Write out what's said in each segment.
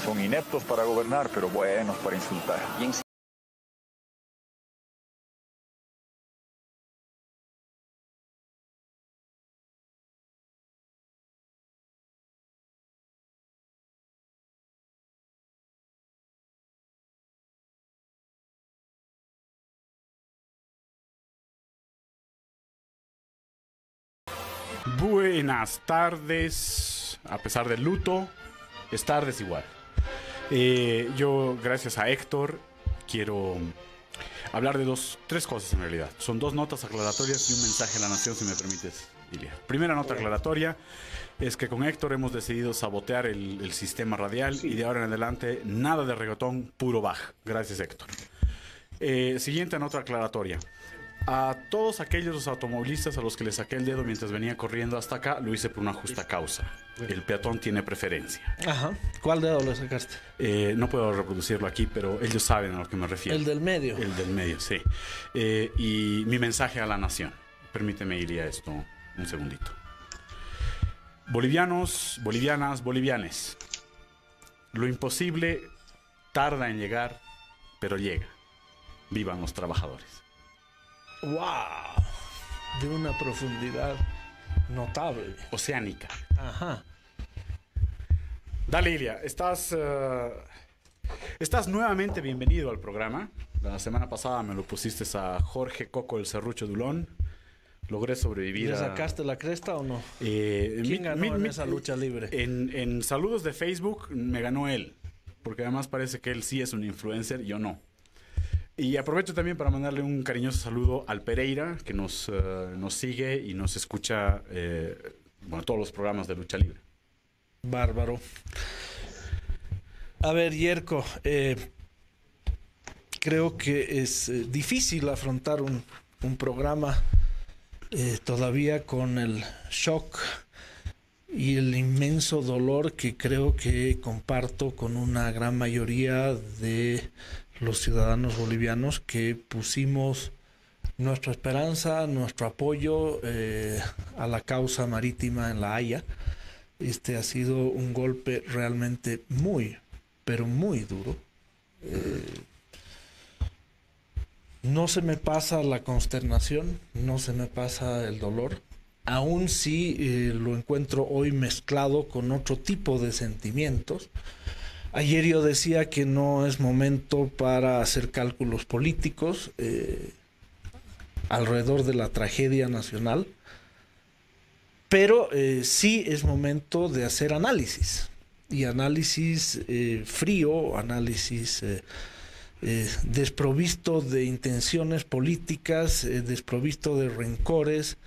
Son ineptos para gobernar, pero buenos para insultar. Buenas tardes, a pesar del luto, es tardes igual. Yo, gracias a Héctor, quiero hablar de tres cosas en realidad. Son dos notas aclaratorias y un mensaje a la nación, si me permites, Ilia. Primera nota aclaratoria es que con Héctor hemos decidido sabotear el sistema radial y de ahora en adelante nada de reggaetón, puro Bach. Gracias, Héctor. Siguiente nota aclaratoria. A todos aquellos automovilistas a los que le saqué el dedo mientras venía corriendo hasta acá, lo hice por una justa causa. El peatón tiene preferencia. Ajá. ¿Cuál dedo le sacaste? No puedo reproducirlo aquí, pero ellos saben a lo que me refiero. El del medio. El del medio, sí. Y mi mensaje a la nación. Permíteme ir a esto un segundito. Bolivianos, bolivianas, bolivianes. Lo imposible tarda en llegar, pero llega. Vivan los trabajadores. ¡Wow! De una profundidad notable. Oceánica. Ajá. Dale, Ilia, estás nuevamente bienvenido al programa. La semana pasada me lo pusiste a Jorge Coco el Serrucho Dulón. Logré sobrevivir. ¿Le sacaste la cresta o no? ¿Quién ganó en esa lucha libre? En saludos de Facebook me ganó él, porque además parece que él sí es un influencer, yo no. Y aprovecho también para mandarle un cariñoso saludo al Pereira, que nos sigue y nos escucha todos los programas de lucha libre. Bárbaro. A ver, Yerko, creo que es difícil afrontar un programa todavía con el shock y el inmenso dolor que creo que comparto con una gran mayoría de los ciudadanos bolivianos que pusimos nuestra esperanza, nuestro apoyo a la causa marítima en La Haya. Este ha sido un golpe realmente muy, pero muy duro. No se me pasa la consternación, no se me pasa el dolor. Aún sí lo encuentro hoy mezclado con otro tipo de sentimientos. Ayer yo decía que no es momento para hacer cálculos políticos alrededor de la tragedia nacional, pero sí es momento de hacer análisis, y análisis frío, análisis desprovisto de intenciones políticas, desprovisto de rencores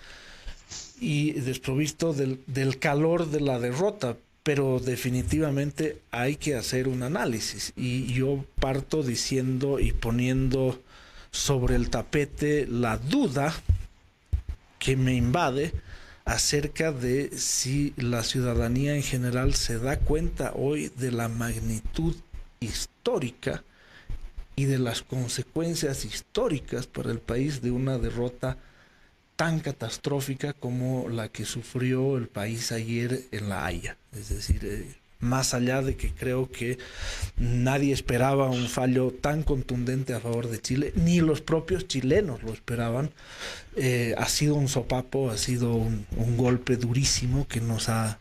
y desprovisto del calor de la derrota. Pero definitivamente hay que hacer un análisis, y yo parto diciendo y poniendo sobre el tapete la duda que me invade acerca de si la ciudadanía en general se da cuenta hoy de la magnitud histórica y de las consecuencias históricas para el país de una derrota tan catastrófica como la que sufrió el país ayer en La Haya. Es decir, más allá de que creo que nadie esperaba un fallo tan contundente a favor de Chile, ni los propios chilenos lo esperaban, ha sido un sopapo, ha sido un golpe durísimo que nos ha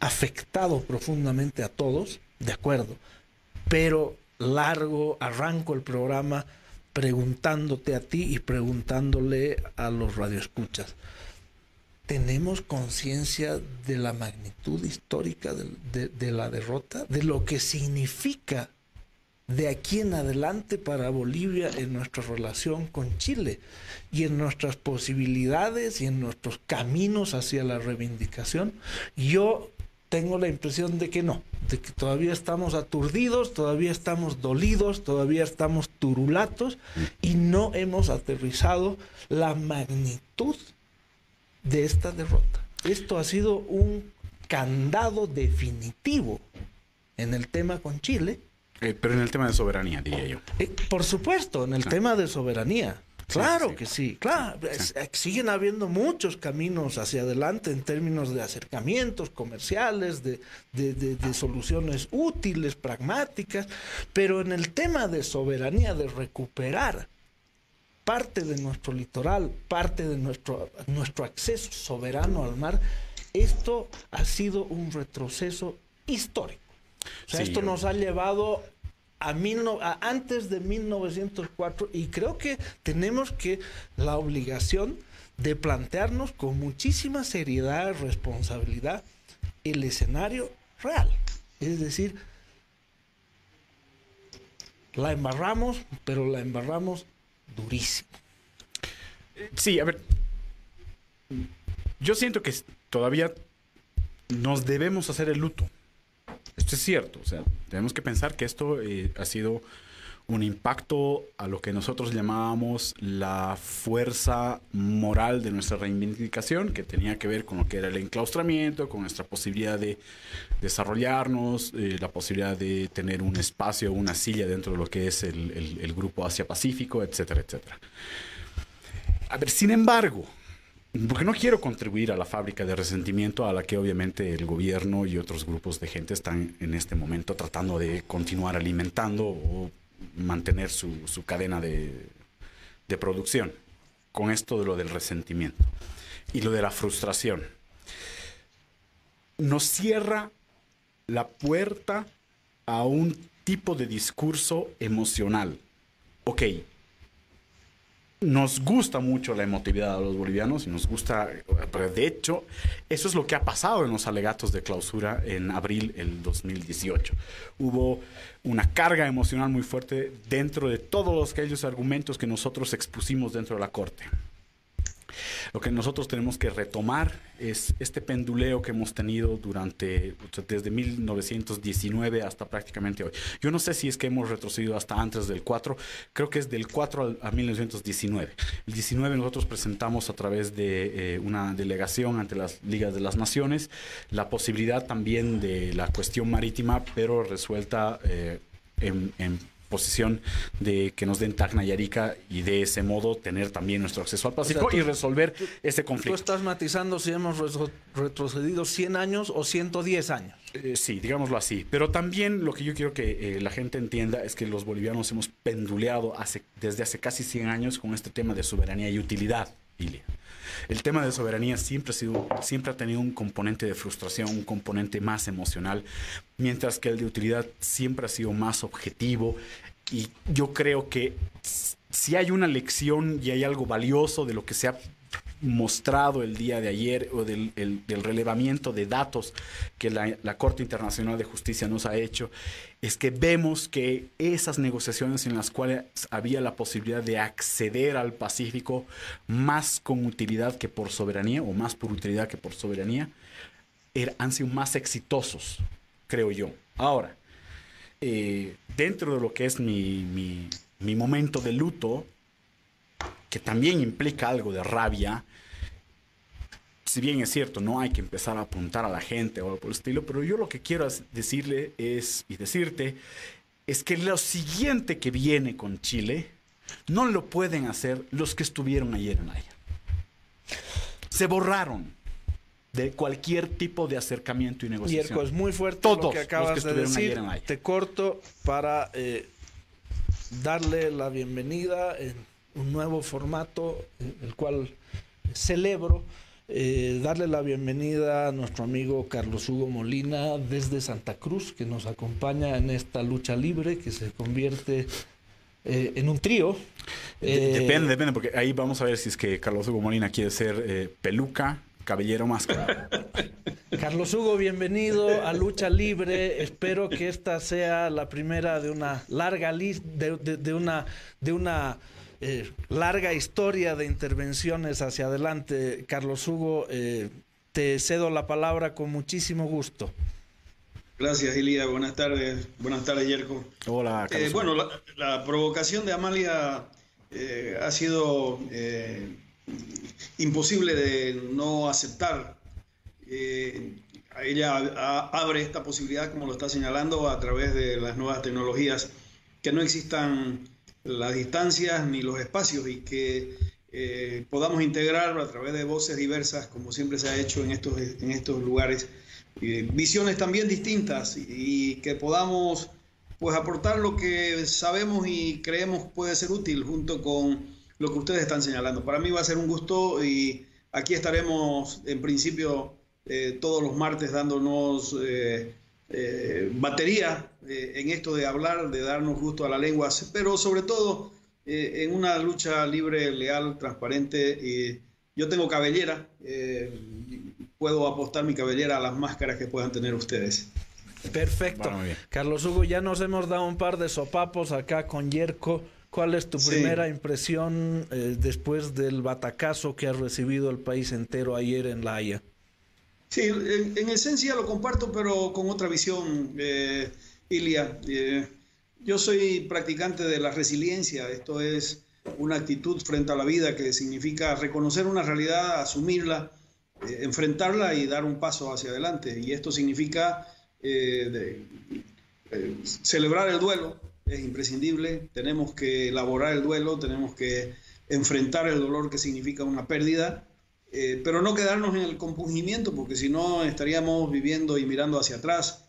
afectado profundamente a todos, de acuerdo, pero arranco el programa preguntándote a ti y preguntándole a los radioescuchas. ¿Tenemos conciencia de la magnitud histórica de la derrota? ¿De lo que significa de aquí en adelante para Bolivia en nuestra relación con Chile y en nuestras posibilidades y en nuestros caminos hacia la reivindicación? Yo tengo la impresión de que no, de que todavía estamos aturdidos, todavía estamos dolidos, todavía estamos turulatos y no hemos aterrizado la magnitud de esta derrota. Esto ha sido un candado definitivo en el tema con Chile. Pero en el tema de soberanía, diría yo. Por supuesto, en el tema de soberanía. Claro que sí, claro. Siguen habiendo muchos caminos hacia adelante en términos de acercamientos comerciales, de soluciones útiles, pragmáticas, pero en el tema de soberanía, de recuperar parte de nuestro litoral, parte de nuestro acceso soberano al mar, esto ha sido un retroceso histórico. O sea, esto nos ha llevado a antes de 1904, y creo que tenemos la obligación de plantearnos con muchísima seriedad y responsabilidad el escenario real. Es decir, la embarramos, pero la embarramos durísimo. Sí, a ver, yo siento que todavía nos debemos hacer el luto. Esto es cierto, o sea, tenemos que pensar que esto ha sido un impacto a lo que nosotros llamábamos la fuerza moral de nuestra reivindicación, que tenía que ver con lo que era el enclaustramiento, con nuestra posibilidad de desarrollarnos, la posibilidad de tener un espacio, una silla dentro de lo que es el grupo Asia-Pacífico, etcétera, etcétera. A ver, sin embargo, porque no quiero contribuir a la fábrica de resentimiento a la que obviamente el gobierno y otros grupos de gente están en este momento tratando de continuar alimentando o mantener su cadena de producción, con esto de lo del resentimiento y lo de la frustración. Nos cierra la puerta a un tipo de discurso emocional. Ok, nos gusta mucho la emotividad de los bolivianos y nos gusta, pero de hecho, eso es lo que ha pasado en los alegatos de clausura en abril del 2018. Hubo una carga emocional muy fuerte dentro de todos aquellos argumentos que nosotros expusimos dentro de la Corte. Lo que nosotros tenemos que retomar es este penduleo que hemos tenido desde 1919 hasta prácticamente hoy. Yo no sé si es que hemos retrocedido hasta antes del 4, creo que es del 4 a 1919. El 19 nosotros presentamos a través de una delegación ante las Ligas de las Naciones la posibilidad también de la cuestión marítima, pero resuelta en posición de que nos den Tacna y Arica y de ese modo tener también nuestro acceso al Pacífico, o sea, y resolver este conflicto. ¿Tú estás matizando si hemos retrocedido 100 años o 110 años? Sí, digámoslo así. Pero también lo que yo quiero que la gente entienda es que los bolivianos hemos penduleado desde hace casi 100 años con este tema de soberanía y utilidad, Ilia. El tema de soberanía siempre ha tenido un componente de frustración, un componente más emocional, mientras que el de utilidad siempre ha sido más objetivo. Y yo creo que si hay una lección y hay algo valioso de lo que se ha mostrado el día de ayer o del relevamiento de datos que la Corte Internacional de Justicia nos ha hecho, es que vemos que esas negociaciones en las cuales había la posibilidad de acceder al Pacífico más con utilidad que por soberanía, o más por utilidad que por soberanía, han sido más exitosos, creo yo. Ahora, dentro de lo que es mi momento de luto, que también implica algo de rabia, si bien es cierto, no hay que empezar a apuntar a la gente o algo por el estilo, pero yo lo que quiero decirte es que lo siguiente que viene con Chile no lo pueden hacer los que estuvieron ayer en Haya. Se borraron de cualquier tipo de acercamiento y negociación. Yerko, es muy fuerte todos lo que acabas de decir. Te corto para darle la bienvenida en un nuevo formato, el cual celebro, darle la bienvenida a nuestro amigo Carlos Hugo Molina desde Santa Cruz, que nos acompaña en esta lucha libre que se convierte en un trío. Depende, porque ahí vamos a ver si es que Carlos Hugo Molina quiere ser peluca, cabellero, máscara. Carlos Hugo, bienvenido a Lucha Libre. Espero que esta sea la primera de una larga larga historia de intervenciones hacia adelante. Carlos Hugo, te cedo la palabra con muchísimo gusto. Gracias, Ilia. Buenas tardes, Yerko. Hola, Carlos. Bueno, la provocación de Amalia ha sido imposible de no aceptar. Ella abre esta posibilidad, como lo está señalando, a través de las nuevas tecnologías, que no existan las distancias ni los espacios, y que podamos integrar a través de voces diversas, como siempre se ha hecho en estos lugares, visiones también distintas, y que podamos pues aportar lo que sabemos y creemos puede ser útil junto con lo que ustedes están señalando. Para mí va a ser un gusto, y aquí estaremos en principio todos los martes dándonos batería en esto de hablar, de darnos gusto a la lengua, pero sobre todo en una lucha libre, leal, transparente. Yo tengo cabellera, puedo apostar mi cabellera a las máscaras que puedan tener ustedes. Perfecto. Bueno, Carlos Hugo, ya nos hemos dado un par de sopapos acá con Yerko. ¿Cuál es tu primera impresión después del batacazo que ha recibido el país entero ayer en La Haya? Sí, en esencia lo comparto, pero con otra visión, Ilia. Yo soy practicante de la resiliencia. Esto es una actitud frente a la vida que significa reconocer una realidad, asumirla, enfrentarla y dar un paso hacia adelante. Y esto significa celebrar el duelo. Es imprescindible. Tenemos que elaborar el duelo, tenemos que enfrentar el dolor que significa una pérdida, pero no quedarnos en el compungimiento, porque si no estaríamos viviendo y mirando hacia atrás.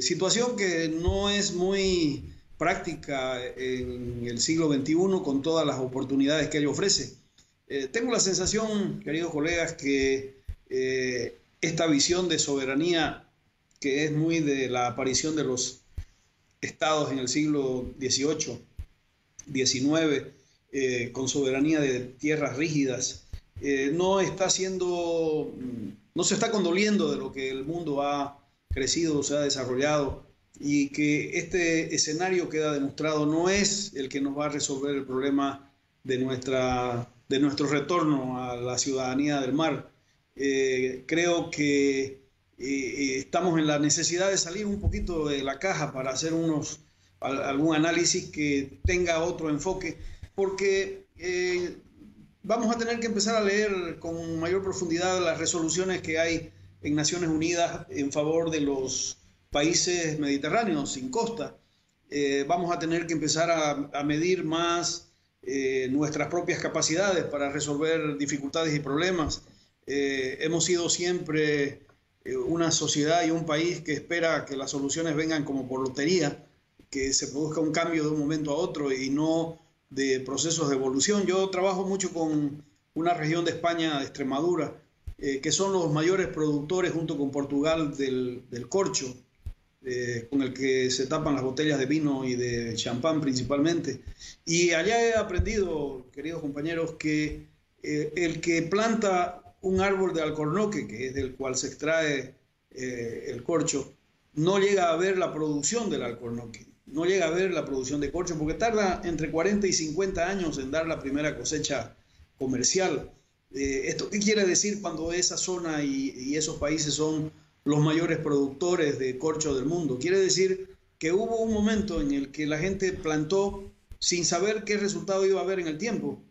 Situación que no es muy práctica en el siglo XXI, con todas las oportunidades que ello ofrece. Tengo la sensación, queridos colegas, que esta visión de soberanía, que es muy de la aparición de los estados en el siglo XVIII, XIX, con soberanía de tierras rígidas, no se está condoliendo de lo que el mundo ha crecido, se ha desarrollado, y que este escenario queda demostrado no es el que nos va a resolver el problema de nuestro retorno a la ciudadanía del mar. Creo que estamos en la necesidad de salir un poquito de la caja para hacer algún análisis que tenga otro enfoque, porque vamos a tener que empezar a leer con mayor profundidad las resoluciones que hay en Naciones Unidas en favor de los países mediterráneos sin costa. Vamos a tener que empezar a medir más nuestras propias capacidades para resolver dificultades y problemas. Hemos sido siempre una sociedad y un país que espera que las soluciones vengan como por lotería, que se produzca un cambio de un momento a otro y no de procesos de evolución. Yo trabajo mucho con una región de España, de Extremadura, que son los mayores productores junto con Portugal del corcho, con el que se tapan las botellas de vino y de champán principalmente. Y allá he aprendido, queridos compañeros, que el que planta un árbol de alcornoque, que es del cual se extrae el corcho, no llega a ver la producción del alcornoque, no llega a ver la producción de corcho, porque tarda entre 40 y 50 años en dar la primera cosecha comercial. ¿Esto qué quiere decir cuando esa zona y esos países son los mayores productores de corcho del mundo? Quiere decir que hubo un momento en el que la gente plantó sin saber qué resultado iba a haber en el tiempo,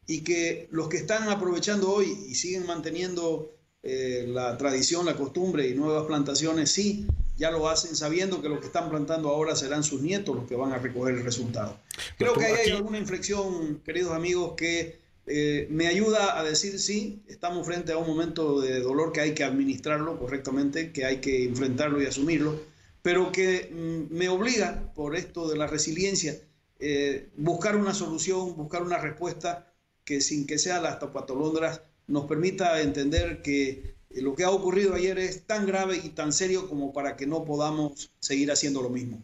y que los que están aprovechando hoy y siguen manteniendo la tradición, la costumbre y nuevas plantaciones, sí, ya lo hacen sabiendo que los que están plantando ahora serán sus nietos los que van a recoger el resultado. Creo que ahí hay alguna inflexión, queridos amigos, que me ayuda a decir sí, estamos frente a un momento de dolor que hay que administrarlo correctamente, que hay que enfrentarlo y asumirlo, pero que me obliga, por esto de la resiliencia, buscar una solución, buscar una respuesta que, sin que sea las tapatolondras, nos permita entender que lo que ha ocurrido ayer es tan grave y tan serio como para que no podamos seguir haciendo lo mismo.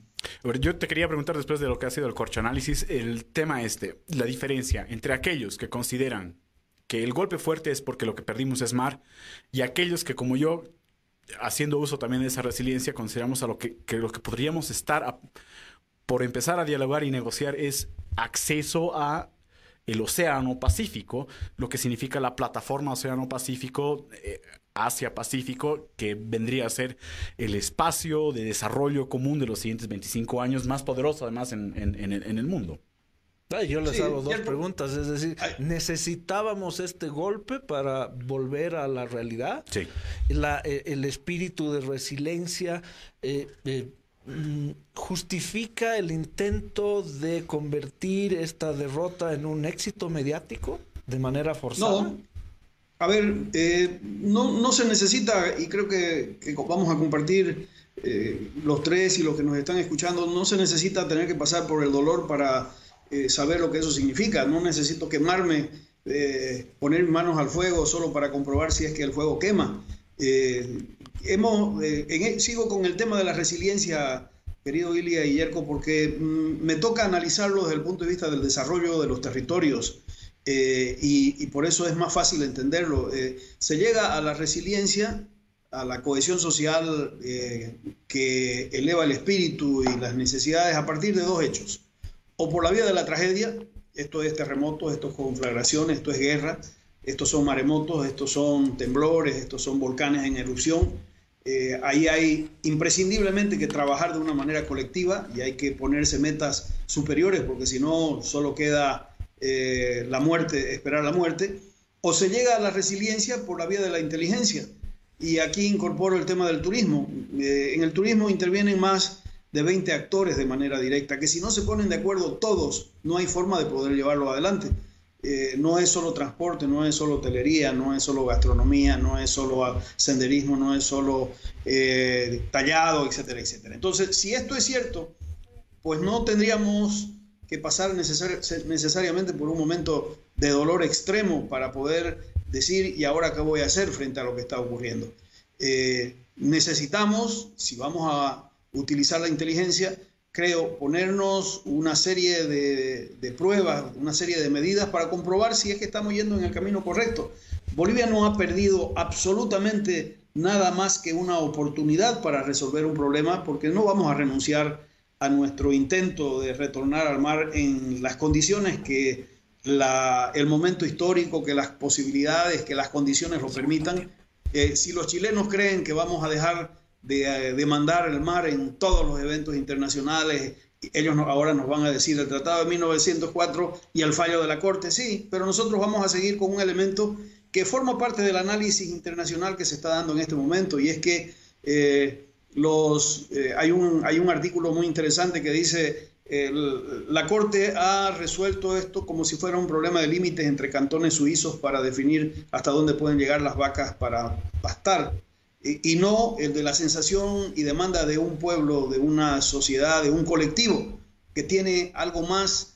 Yo te quería preguntar, después de lo que ha sido el corchoanálisis, el tema la diferencia entre aquellos que consideran que el golpe fuerte es porque lo que perdimos es mar, y aquellos que, como yo, haciendo uso también de esa resiliencia, consideramos que lo que podríamos estar por empezar a dialogar y negociar es acceso a el Océano Pacífico, lo que significa la plataforma Océano Pacífico, Asia-Pacífico, que vendría a ser el espacio de desarrollo común de los siguientes 25 años, más poderoso además en el mundo. Yo les hago dos preguntas, es decir, ¿necesitábamos este golpe para volver a la realidad? Sí. El espíritu de resiliencia justifica el intento de convertir esta derrota en un éxito mediático de manera forzada? No. A ver, no se necesita, y creo que vamos a compartir los tres y los que nos están escuchando, no se necesita tener que pasar por el dolor para saber lo que eso significa. No necesito quemarme, poner mis manos al fuego solo para comprobar si es que el fuego quema. Sigo con el tema de la resiliencia, querido Ilia y Yerko, porque me toca analizarlo desde el punto de vista del desarrollo de los territorios. Y por eso es más fácil entenderlo. Se llega a la resiliencia, a la cohesión social que eleva el espíritu y las necesidades a partir de dos hechos. O por la vía de la tragedia, esto es terremotos, esto es conflagraciones, esto es guerra, estos son maremotos, estos son temblores, estos son volcanes en erupción. Ahí hay imprescindiblemente que trabajar de una manera colectiva y hay que ponerse metas superiores, porque si no solo queda la muerte, esperar la muerte. O se llega a la resiliencia por la vía de la inteligencia. Y aquí incorporo el tema del turismo. En el turismo intervienen más de 20 actores de manera directa, que si no se ponen de acuerdo todos, no hay forma de poder llevarlo adelante. No es solo transporte, no es solo hotelería, no es solo gastronomía, no es solo senderismo, no es solo tallado, etcétera, etcétera. Entonces, si esto es cierto, pues no tendríamos que pasar necesariamente por un momento de dolor extremo para poder decir, ¿y ahora qué voy a hacer frente a lo que está ocurriendo? Necesitamos, si vamos a utilizar la inteligencia, creo, ponernos una serie de pruebas, una serie de medidas para comprobar si es que estamos yendo en el camino correcto. Bolivia no ha perdido absolutamente nada más que una oportunidad para resolver un problema, porque no vamos a renunciar a nuestro intento de retornar al mar en las condiciones que el momento histórico, que las posibilidades, que las condiciones lo permitan. Si los chilenos creen que vamos a dejar de demandar el mar en todos los eventos internacionales, ellos ahora nos van a decir el Tratado de 1904 y el fallo de la Corte, sí, pero nosotros vamos a seguir con un elemento que forma parte del análisis internacional que se está dando en este momento, y es que hay un artículo muy interesante que dice la Corte ha resuelto esto como si fuera un problema de límites entre cantones suizos para definir hasta dónde pueden llegar las vacas para pastar, y no el de la sensación y demanda de un pueblo, de una sociedad, de un colectivo que tiene algo más,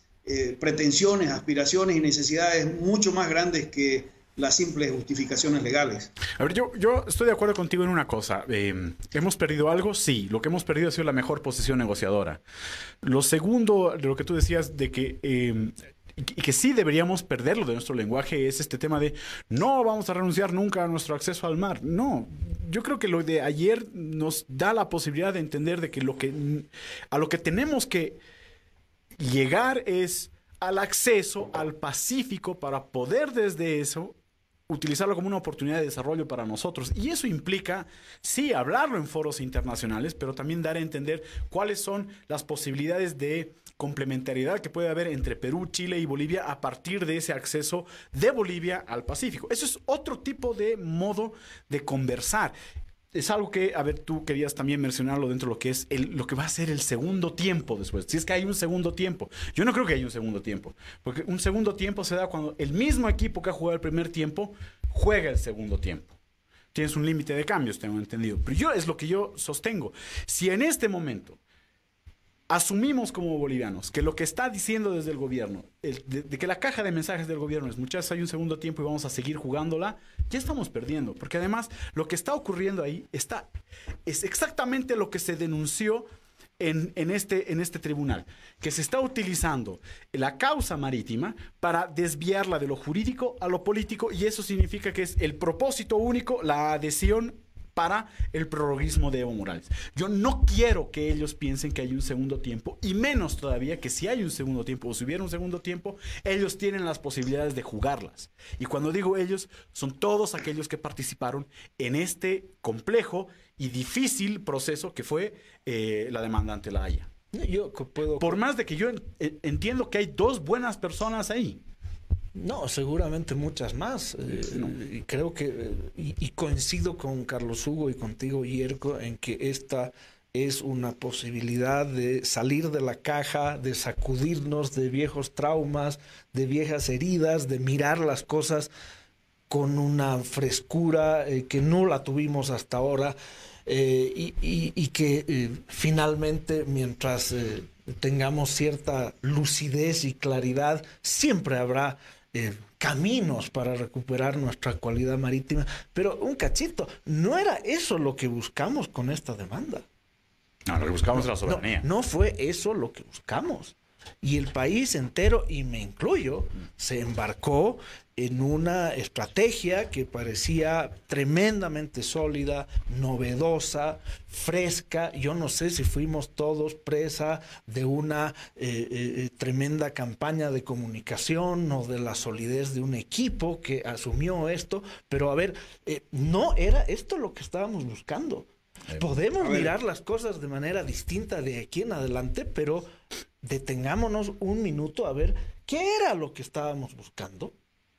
pretensiones, aspiraciones y necesidades mucho más grandes que las simples justificaciones legales. A ver, yo estoy de acuerdo contigo en una cosa. ¿Hemos perdido algo? Sí. Lo que hemos perdido ha sido la mejor posición negociadora. Lo segundo, de lo que tú decías, de que sí deberíamos perderlo de nuestro lenguaje, es este tema de no vamos a renunciar nunca a nuestro acceso al mar. No, yo creo que lo de ayer nos da la posibilidad de entender de que a lo que tenemos que llegar es al acceso al Pacífico para poder desde eso utilizarlo como una oportunidad de desarrollo para nosotros. Y eso implica, sí, hablarlo en foros internacionales, pero también dar a entender cuáles son las posibilidades de complementariedad que puede haber entre Perú, Chile y Bolivia a partir de ese acceso de Bolivia al Pacífico. Eso es otro tipo de modo de conversar. Es algo que, a ver, tú querías también mencionarlo dentro de lo que es lo que va a ser el segundo tiempo después. Si es que hay un segundo tiempo. Yo no creo que haya un segundo tiempo. Porque un segundo tiempo se da cuando el mismo equipo que ha jugado el primer tiempo juega el segundo tiempo. Tienes un límite de cambios, tengo entendido. Pero es lo que yo sostengo. Si en este momento asumimos como bolivianos que lo que está diciendo desde el gobierno, de que la caja de mensajes del gobierno es muchachos, hay un segundo tiempo y vamos a seguir jugándola, ya estamos perdiendo. Porque además lo que está ocurriendo ahí es exactamente lo que se denunció en este tribunal, que se está utilizando la causa marítima para desviarla de lo jurídico a lo político, y eso significa que es el propósito único, la adhesión para el prorroguismo de Evo Morales. Yo no quiero que ellos piensen que hay un segundo tiempo, y menos todavía que si hay un segundo tiempo o si hubiera un segundo tiempo, ellos tienen las posibilidades de jugarlas. Y cuando digo ellos, son todos aquellos que participaron en este complejo y difícil proceso que fue la demanda ante la Haya. Por más de que yo entiendo que hay dos buenas personas ahí. No, seguramente muchas más. Y creo que, y coincido con Carlos Hugo y contigo, Yerko, en que esta es una posibilidad de salir de la caja, de sacudirnos de viejos traumas, de viejas heridas, de mirar las cosas con una frescura que no la tuvimos hasta ahora, y que finalmente, mientras tengamos cierta lucidez y claridad, siempre habrá caminos para recuperar nuestra cualidad marítima. Pero un cachito, no era eso lo que buscamos con esta demanda. No, lo que buscamos es la soberanía. No fue eso lo que buscamos. Y el país entero, y me incluyo, se embarcó en una estrategia que parecía tremendamente sólida, novedosa, fresca. Yo no sé si fuimos todos presa de una tremenda campaña de comunicación o de la solidez de un equipo que asumió esto, pero a ver, no era esto lo que estábamos buscando. Podemos mirar las cosas de manera distinta de aquí en adelante, pero detengámonos un minuto a ver qué era lo que estábamos buscando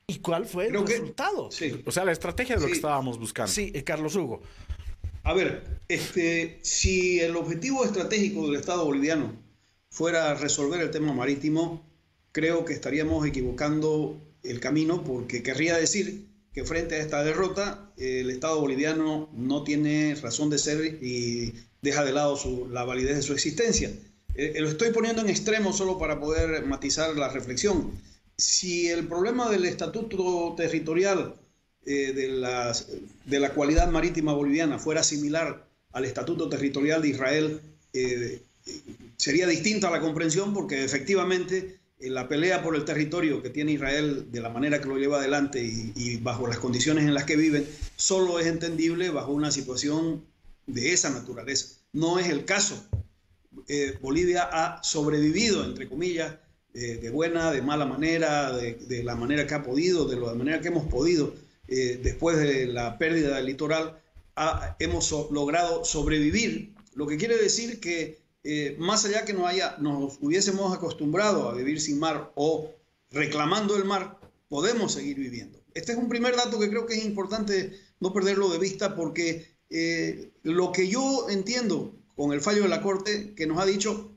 y cuál fue el resultado. Sí. O sea, la estrategia de lo que estábamos buscando. Sí, Carlos Hugo. A ver, si el objetivo estratégico del Estado boliviano fuera resolver el tema marítimo, creo que estaríamos equivocando el camino, porque querría decir que frente a esta derrota, el Estado boliviano no tiene razón de ser y deja de lado la validez de su existencia. Lo estoy poniendo en extremo solo para poder matizar la reflexión. Si el problema del estatuto territorial de la cualidad marítima boliviana fuera similar al estatuto territorial de Israel, sería distinta la comprensión, porque efectivamente la pelea por el territorio que tiene Israel, de la manera que lo lleva adelante y bajo las condiciones en las que viven, solo es entendible bajo una situación de esa naturaleza. No es el caso. Bolivia ha sobrevivido, entre comillas, de buena, de mala manera, de la manera que ha podido, de la manera que hemos podido. Después de la pérdida del litoral, hemos logrado sobrevivir, lo que quiere decir que más allá que nos hubiésemos acostumbrado a vivir sin mar o reclamando el mar, podemos seguir viviendo. Este es un primer dato que creo que es importante no perderlo de vista, porque lo que yo entiendo con el fallo de la Corte, que nos ha dicho,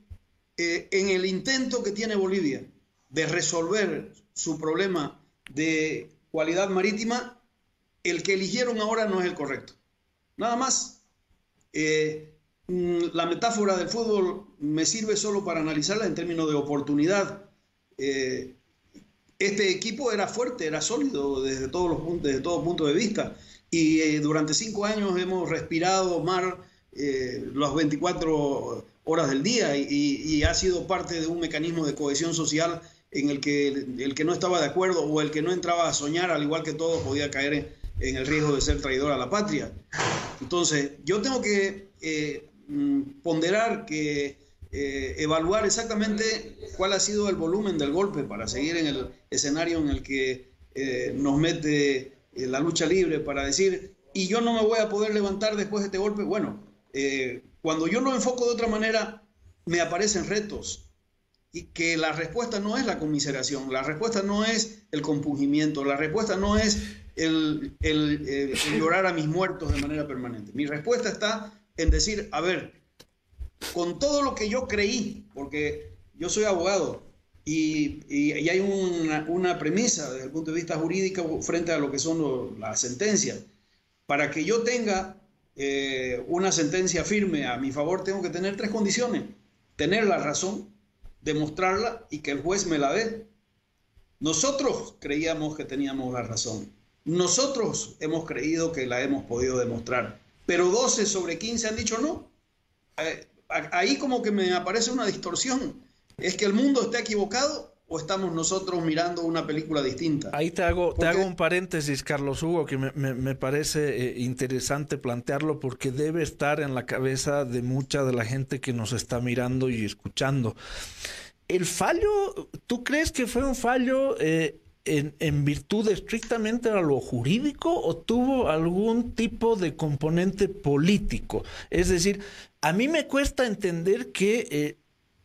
en el intento que tiene Bolivia de resolver su problema de cualidad marítima, el que eligieron ahora no es el correcto. Nada más. La metáfora del fútbol me sirve solo para analizarla en términos de oportunidad. Este equipo era fuerte, era sólido desde todo punto de vista, y durante 5 años hemos respirado mar las 24 horas del día, y ha sido parte de un mecanismo de cohesión social en el que el que no estaba de acuerdo o el que no entraba a soñar, al igual que todos, podía caer en el riesgo de ser traidor a la patria. Entonces, yo tengo que ponderar, evaluar exactamente cuál ha sido el volumen del golpe para seguir en el escenario en el que nos mete la lucha libre, para decir, y yo no me voy a poder levantar después de este golpe. Bueno, cuando yo lo enfoco de otra manera, me aparecen retos, y que la respuesta no es la conmiseración, la respuesta no es el compungimiento, la respuesta no es el llorar a mis muertos de manera permanente. Mi respuesta está en decir, a ver, con todo lo que yo creí, porque yo soy abogado y hay una premisa desde el punto de vista jurídico frente a lo que son las sentencias. Para que yo tenga una sentencia firme a mi favor, tengo que tener 3 condiciones: tener la razón, demostrarla y que el juez me la dé. Nosotros creíamos que teníamos la razón. Nosotros hemos creído que la hemos podido demostrar, pero 12 sobre 15 han dicho no. Ahí como que me aparece una distorsión. ¿Es que el mundo está equivocado o estamos nosotros mirando una película distinta? Ahí te hago un paréntesis, Carlos Hugo, que me parece interesante plantearlo, porque debe estar en la cabeza de mucha de la gente que nos está mirando y escuchando. ¿El fallo, tú crees que fue un fallo en virtud estrictamente a lo jurídico o tuvo algún tipo de componente político? Es decir, a mí me cuesta entender que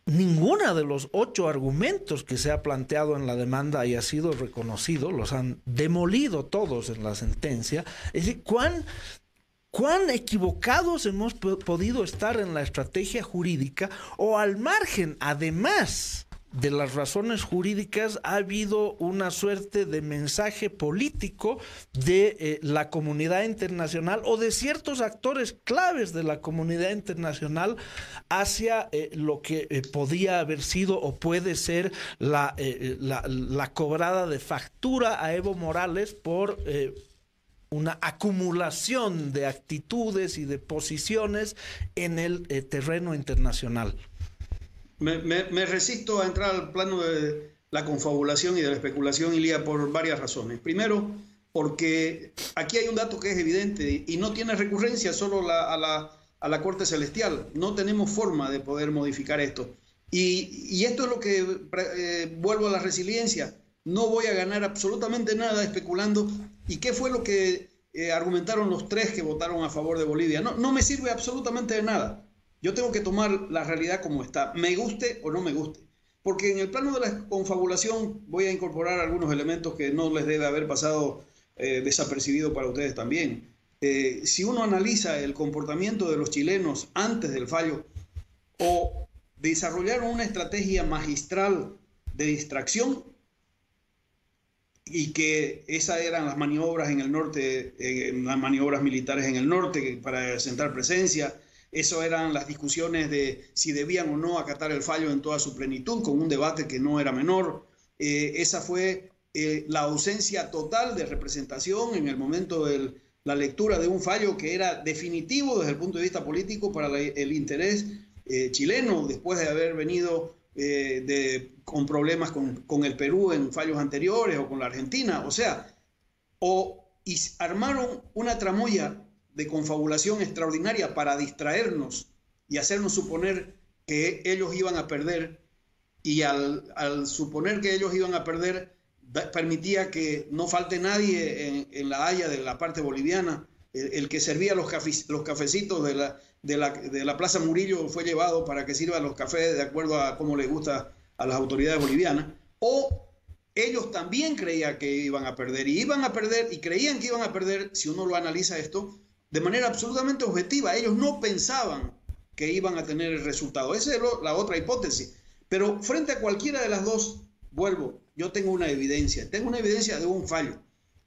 ninguna de los 8 argumentos que se ha planteado en la demanda haya sido reconocido, los han demolido todos en la sentencia. Es decir, ¿cuán ¿Cuán equivocados hemos podido estar en la estrategia jurídica? O al margen, además de las razones jurídicas, ha habido una suerte de mensaje político de la comunidad internacional o de ciertos actores claves de la comunidad internacional hacia lo que podía haber sido o puede ser la cobrada de factura a Evo Morales por una acumulación de actitudes y de posiciones en el terreno internacional. Me resisto a entrar al plano de la confabulación y de la especulación, Ilia, por varias razones. Primero, porque aquí hay un dato que es evidente y no tiene recurrencia solo a la Corte Celestial. No tenemos forma de poder modificar esto. Y esto es lo que vuelvo a la resiliencia. No voy a ganar absolutamente nada especulando. ¿Y qué fue lo que argumentaron los tres que votaron a favor de Bolivia? No me sirve absolutamente de nada. Yo tengo que tomar la realidad como está, me guste o no me guste. Porque en el plano de la confabulación voy a incorporar algunos elementos que no les debe haber pasado desapercibido para ustedes también. Si uno analiza el comportamiento de los chilenos antes del fallo, o desarrollaron una estrategia magistral de distracción, y que esas eran las maniobras en el norte, las maniobras militares en el norte para sentar presencia. Eso eran las discusiones de si debían o no acatar el fallo en toda su plenitud, con un debate que no era menor. Esa fue la ausencia total de representación en el momento de la lectura de un fallo que era definitivo desde el punto de vista político para el interés chileno, después de haber venido con problemas con el Perú en fallos anteriores o con la Argentina. O sea, armaron una tramoya de confabulación extraordinaria para distraernos y hacernos suponer que ellos iban a perder, y al suponer que ellos iban a perder permitía que no falte nadie en la Haya de la parte boliviana. El que servía los cafecitos de la Plaza Murillo fue llevado para que sirva los cafés de acuerdo a cómo les gusta a las autoridades bolivianas. O ellos también creían que iban a perder y creían que iban a perder, si uno lo analiza esto de manera absolutamente objetiva. Ellos no pensaban que iban a tener el resultado. Esa es la otra hipótesis. Pero frente a cualquiera de las dos, vuelvo, yo tengo una evidencia de un fallo.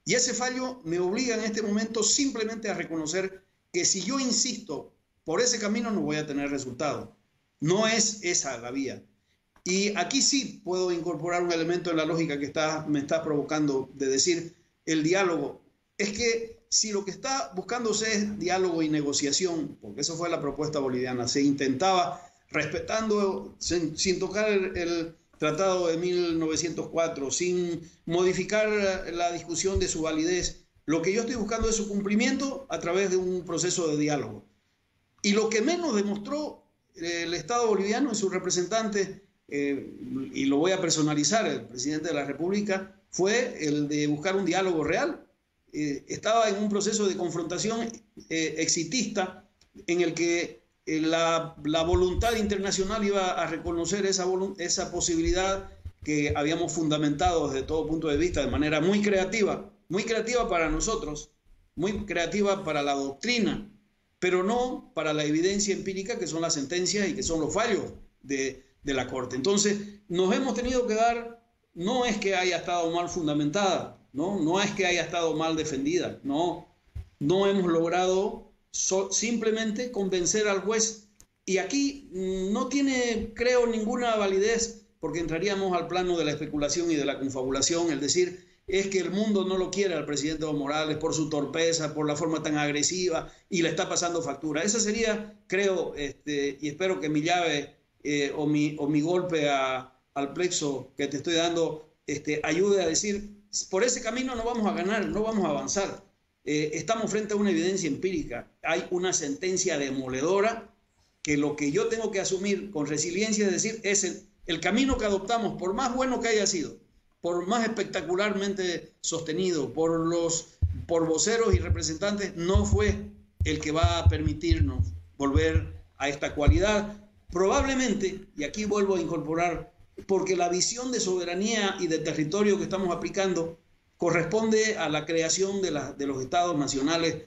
Y ese fallo me obliga en este momento simplemente a reconocer que si yo insisto por ese camino no voy a tener resultado. No es esa la vía. Y aquí sí puedo incorporar un elemento en la lógica que me está provocando de decir el diálogo. Es que si lo que está buscándose es diálogo y negociación, porque eso fue la propuesta boliviana, se intentaba respetando, sin tocar el Tratado de 1904, sin modificar la discusión de su validez. Lo que yo estoy buscando es su cumplimiento a través de un proceso de diálogo. Y lo que menos demostró el Estado boliviano y sus representantes, y lo voy a personalizar, el presidente de la República, fue el de buscar un diálogo real. Estaba en un proceso de confrontación exitista en el que la voluntad internacional iba a reconocer esa posibilidad que habíamos fundamentado desde todo punto de vista de manera muy creativa para nosotros, muy creativa para la doctrina, pero no para la evidencia empírica que son las sentencias y que son los fallos de la Corte. Entonces nos hemos tenido que dar, no es que haya estado mal fundamentada, no es que haya estado mal defendida, no hemos logrado simplemente convencer al juez. Y aquí no tiene, creo, ninguna validez, porque entraríamos al plano de la especulación y de la confabulación, el decir es que el mundo no lo quiere al presidente Evo Morales por su torpeza, por la forma tan agresiva, y le está pasando factura. Esa sería, creo, y espero que mi llave o mi golpe al plexo que te estoy dando ayude a decir, por ese camino no vamos a ganar, no vamos a avanzar. Estamos frente a una evidencia empírica. Hay una sentencia demoledora que lo que yo tengo que asumir con resiliencia es decir, es el camino que adoptamos, por más bueno que haya sido, por más espectacularmente sostenido por voceros y representantes, no fue el que va a permitirnos volver a esta cualidad. Probablemente, y aquí vuelvo a incorporar, porque la visión de soberanía y de territorio que estamos aplicando corresponde a la creación de los estados nacionales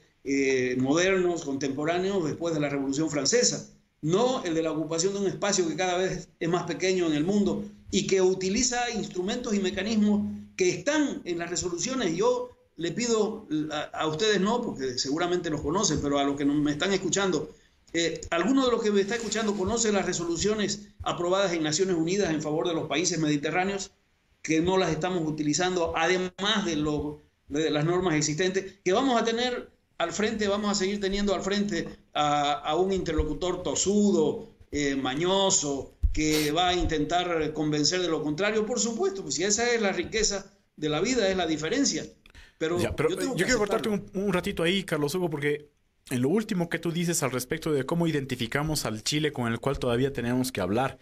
modernos, contemporáneos, después de la Revolución Francesa. No el de la ocupación de un espacio que cada vez es más pequeño en el mundo y que utiliza instrumentos y mecanismos que están en las resoluciones. Yo le pido a ustedes, no, porque seguramente los conocen, pero a los que me están escuchando, ¿alguno de los que me está escuchando conoce las resoluciones aprobadas en Naciones Unidas en favor de los países mediterráneos, que no las estamos utilizando, además de las normas existentes, que vamos a tener al frente, vamos a seguir teniendo al frente a un interlocutor tosudo, mañoso, que va a intentar convencer de lo contrario? Por supuesto, pues si esa es la riqueza de la vida, es la diferencia. Pero yo quiero cortarte un ratito ahí, Carlos Hugo, porque en lo último que tú dices al respecto de cómo identificamos al Chile con el cual todavía tenemos que hablar.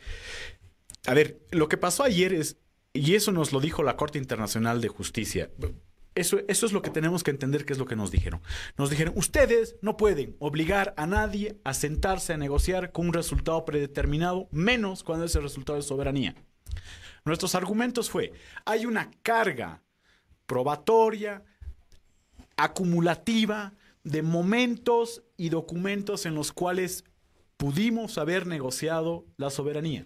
A ver, lo que pasó ayer es, y eso nos lo dijo la Corte Internacional de Justicia, eso es lo que tenemos que entender, que es lo que nos dijeron. Nos dijeron, ustedes no pueden obligar a nadie a sentarse a negociar con un resultado predeterminado, menos cuando ese resultado es soberanía. Nuestros argumentos fue, hay una carga probatoria, acumulativa, de momentos y documentos en los cuales pudimos haber negociado la soberanía.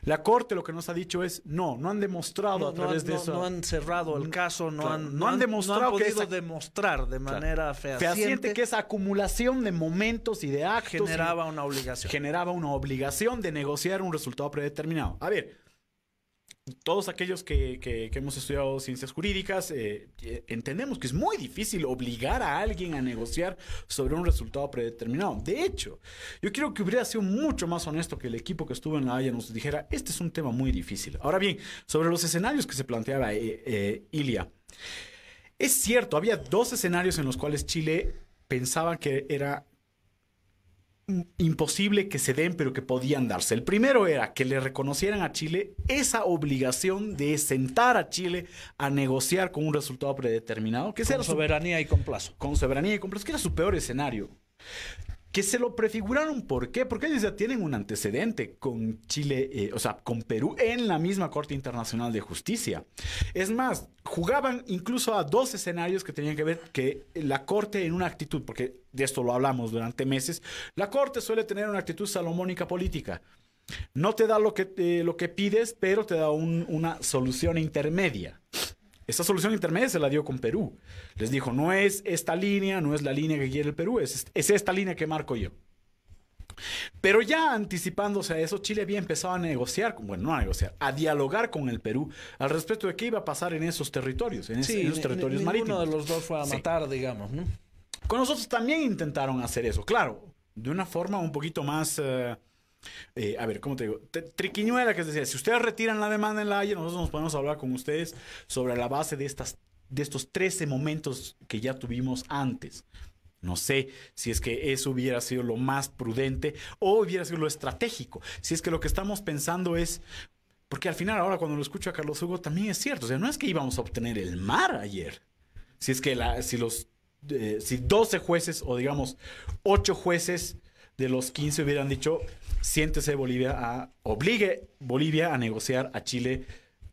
La Corte lo que nos ha dicho es, no han demostrado a través de eso. No han cerrado el caso, no han demostrado podido demostrar de manera fehaciente que esa acumulación de momentos y de actos generaba una obligación. Generaba una obligación de negociar un resultado predeterminado. A ver, todos aquellos que hemos estudiado ciencias jurídicas entendemos que es muy difícil obligar a alguien a negociar sobre un resultado predeterminado. De hecho, yo creo que hubiera sido mucho más honesto que el equipo que estuvo en La Haya nos dijera, este es un tema muy difícil. Ahora bien, sobre los escenarios que se planteaba Ilia, es cierto, había dos escenarios en los cuales Chile pensaba que era imposible que se den, pero que podían darse. El primero era que le reconocieran a Chile esa obligación de sentar a Chile a negociar con un resultado predeterminado. Que con soberanía y con plazo. Con soberanía y con plazo, que era su peor escenario. Que se lo prefiguraron, ¿por qué? Porque ellos ya tienen un antecedente con Chile, o sea, con Perú en la misma Corte Internacional de Justicia. Es más, jugaban incluso a dos escenarios que tenían que ver que la Corte en una actitud, porque de esto lo hablamos durante meses, la Corte suele tener una actitud salomónica política. No te da lo que pides, pero te da una solución intermedia. Esa solución intermedia se la dio con Perú. Les dijo, no es esta línea, no es la línea que quiere el Perú, es esta línea que marco yo. Pero ya anticipándose a eso, Chile había empezado a negociar, a dialogar con el Perú al respecto de qué iba a pasar en esos territorios, en esos territorios marítimos. Ninguno de los dos fue a matar, digamos, ¿no? Con nosotros también intentaron hacer eso, claro, de una forma un poquito más... a ver, ¿cómo te digo? Triquiñuela, que es decir, si ustedes retiran la demanda en La Haya, nosotros nos podemos hablar con ustedes sobre la base de estos 13 momentos que ya tuvimos antes. No sé si es que eso hubiera sido lo más prudente o hubiera sido lo estratégico. Si es que lo que estamos pensando es... Porque al final, ahora cuando lo escucho a Carlos Hugo, también es cierto. O sea, no es que íbamos a obtener el mar ayer. Si es que si 12 jueces o digamos 8 jueces de los 15 hubieran dicho, siéntese obligue Bolivia a negociar a Chile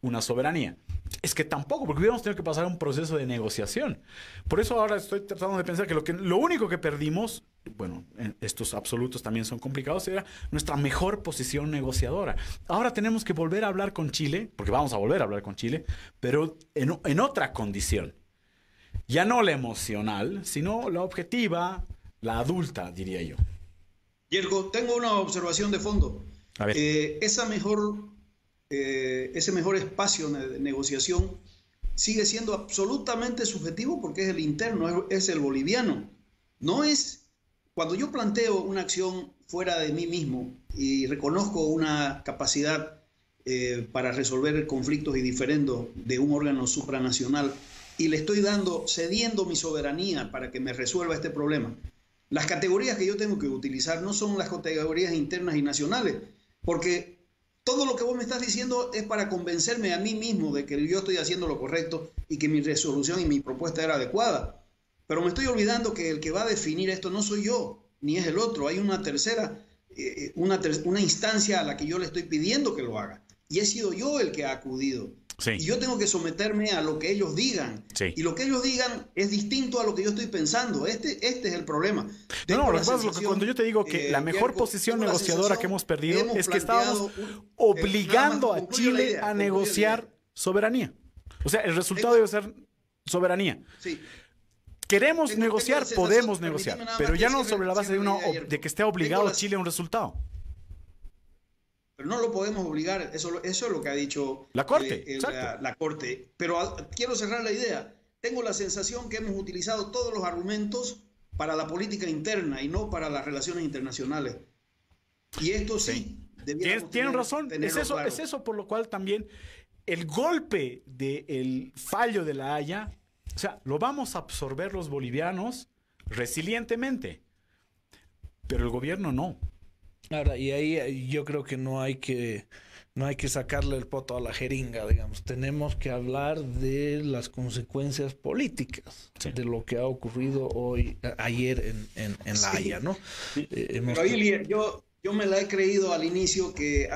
una soberanía. Es que tampoco, porque hubiéramos tenido que pasar un proceso de negociación. Por eso ahora estoy tratando de pensar que lo único que perdimos, bueno, estos absolutos también son complicados, era nuestra mejor posición negociadora. Ahora tenemos que volver a hablar con Chile, porque vamos a volver a hablar con Chile, pero en otra condición. Ya no la emocional, sino la objetiva, la adulta, diría yo. Yerko, tengo una observación de fondo. A ver. Ese mejor espacio de negociación sigue siendo absolutamente subjetivo porque es el interno, es el boliviano. No es, cuando yo planteo una acción fuera de mí mismo y reconozco una capacidad para resolver conflictos y diferendos de un órgano supranacional y le estoy cediendo mi soberanía para que me resuelva este problema, las categorías que yo tengo que utilizar no son las categorías internas y nacionales, porque todo lo que vos me estás diciendo es para convencerme a mí mismo de que yo estoy haciendo lo correcto y que mi resolución y mi propuesta era adecuada. Pero me estoy olvidando que el que va a definir esto no soy yo, ni es el otro. Hay una tercera, una instancia a la que yo le estoy pidiendo que lo haga. Y he sido yo el que ha acudido. Sí. Y yo tengo que someterme a lo que ellos digan. Sí. Y lo que ellos digan es distinto a lo que yo estoy pensando. Este es el problema. No, lo que pasa es que cuando yo te digo que la mejor posición negociadora que hemos perdido es que estábamos obligando a Chile a negociar soberanía. O sea, el resultado debe ser soberanía. Sí. Queremos negociar, podemos negociar, pero ya no sobre la base de que esté obligado Chile a un resultado. Pero no lo podemos obligar, eso es lo que ha dicho la Corte. La Corte. Pero quiero cerrar la idea. Tengo la sensación que hemos utilizado todos los argumentos para la política interna y no para las relaciones internacionales. Y esto sí. Tienen razón. Es eso por lo cual también el golpe del fallo de La Haya, o sea, lo vamos a absorber los bolivianos resilientemente, pero el gobierno no. Ahora, y ahí yo creo que no hay que sacarle el poto a la jeringa, digamos. Tenemos que hablar de las consecuencias políticas de lo que ha ocurrido ayer en La Haya, ¿no? Pero ahí, yo me la he creído al inicio que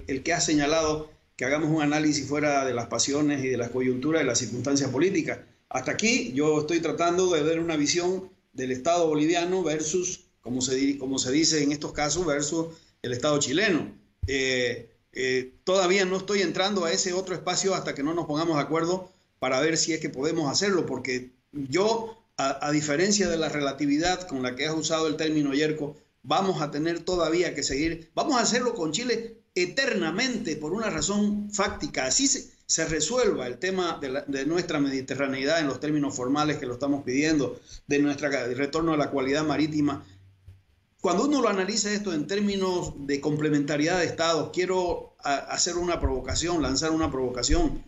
el que ha señalado que hagamos un análisis fuera de las pasiones y de las coyunturas y las circunstancias políticas. Hasta aquí yo estoy tratando de ver una visión del Estado boliviano versus, como se dice en estos casos, versus el Estado chileno. Todavía no estoy entrando a ese otro espacio hasta que no nos pongamos de acuerdo para ver si es que podemos hacerlo, porque yo, a diferencia de la relatividad con la que has usado el término, Yerko, vamos a tener todavía que seguir, vamos a hacerlo con Chile eternamente por una razón fáctica. Así se resuelva el tema de nuestra mediterraneidad en los términos formales que lo estamos pidiendo, de nuestro retorno a la cualidad marítima. Cuando uno lo analiza esto en términos de complementariedad de estados, quiero hacer una provocación, lanzar una provocación.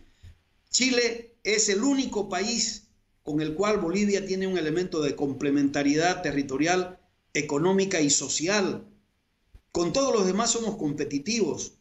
Chile es el único país con el cual Bolivia tiene un elemento de complementariedad territorial, económica y social. Con todos los demás somos competitivos,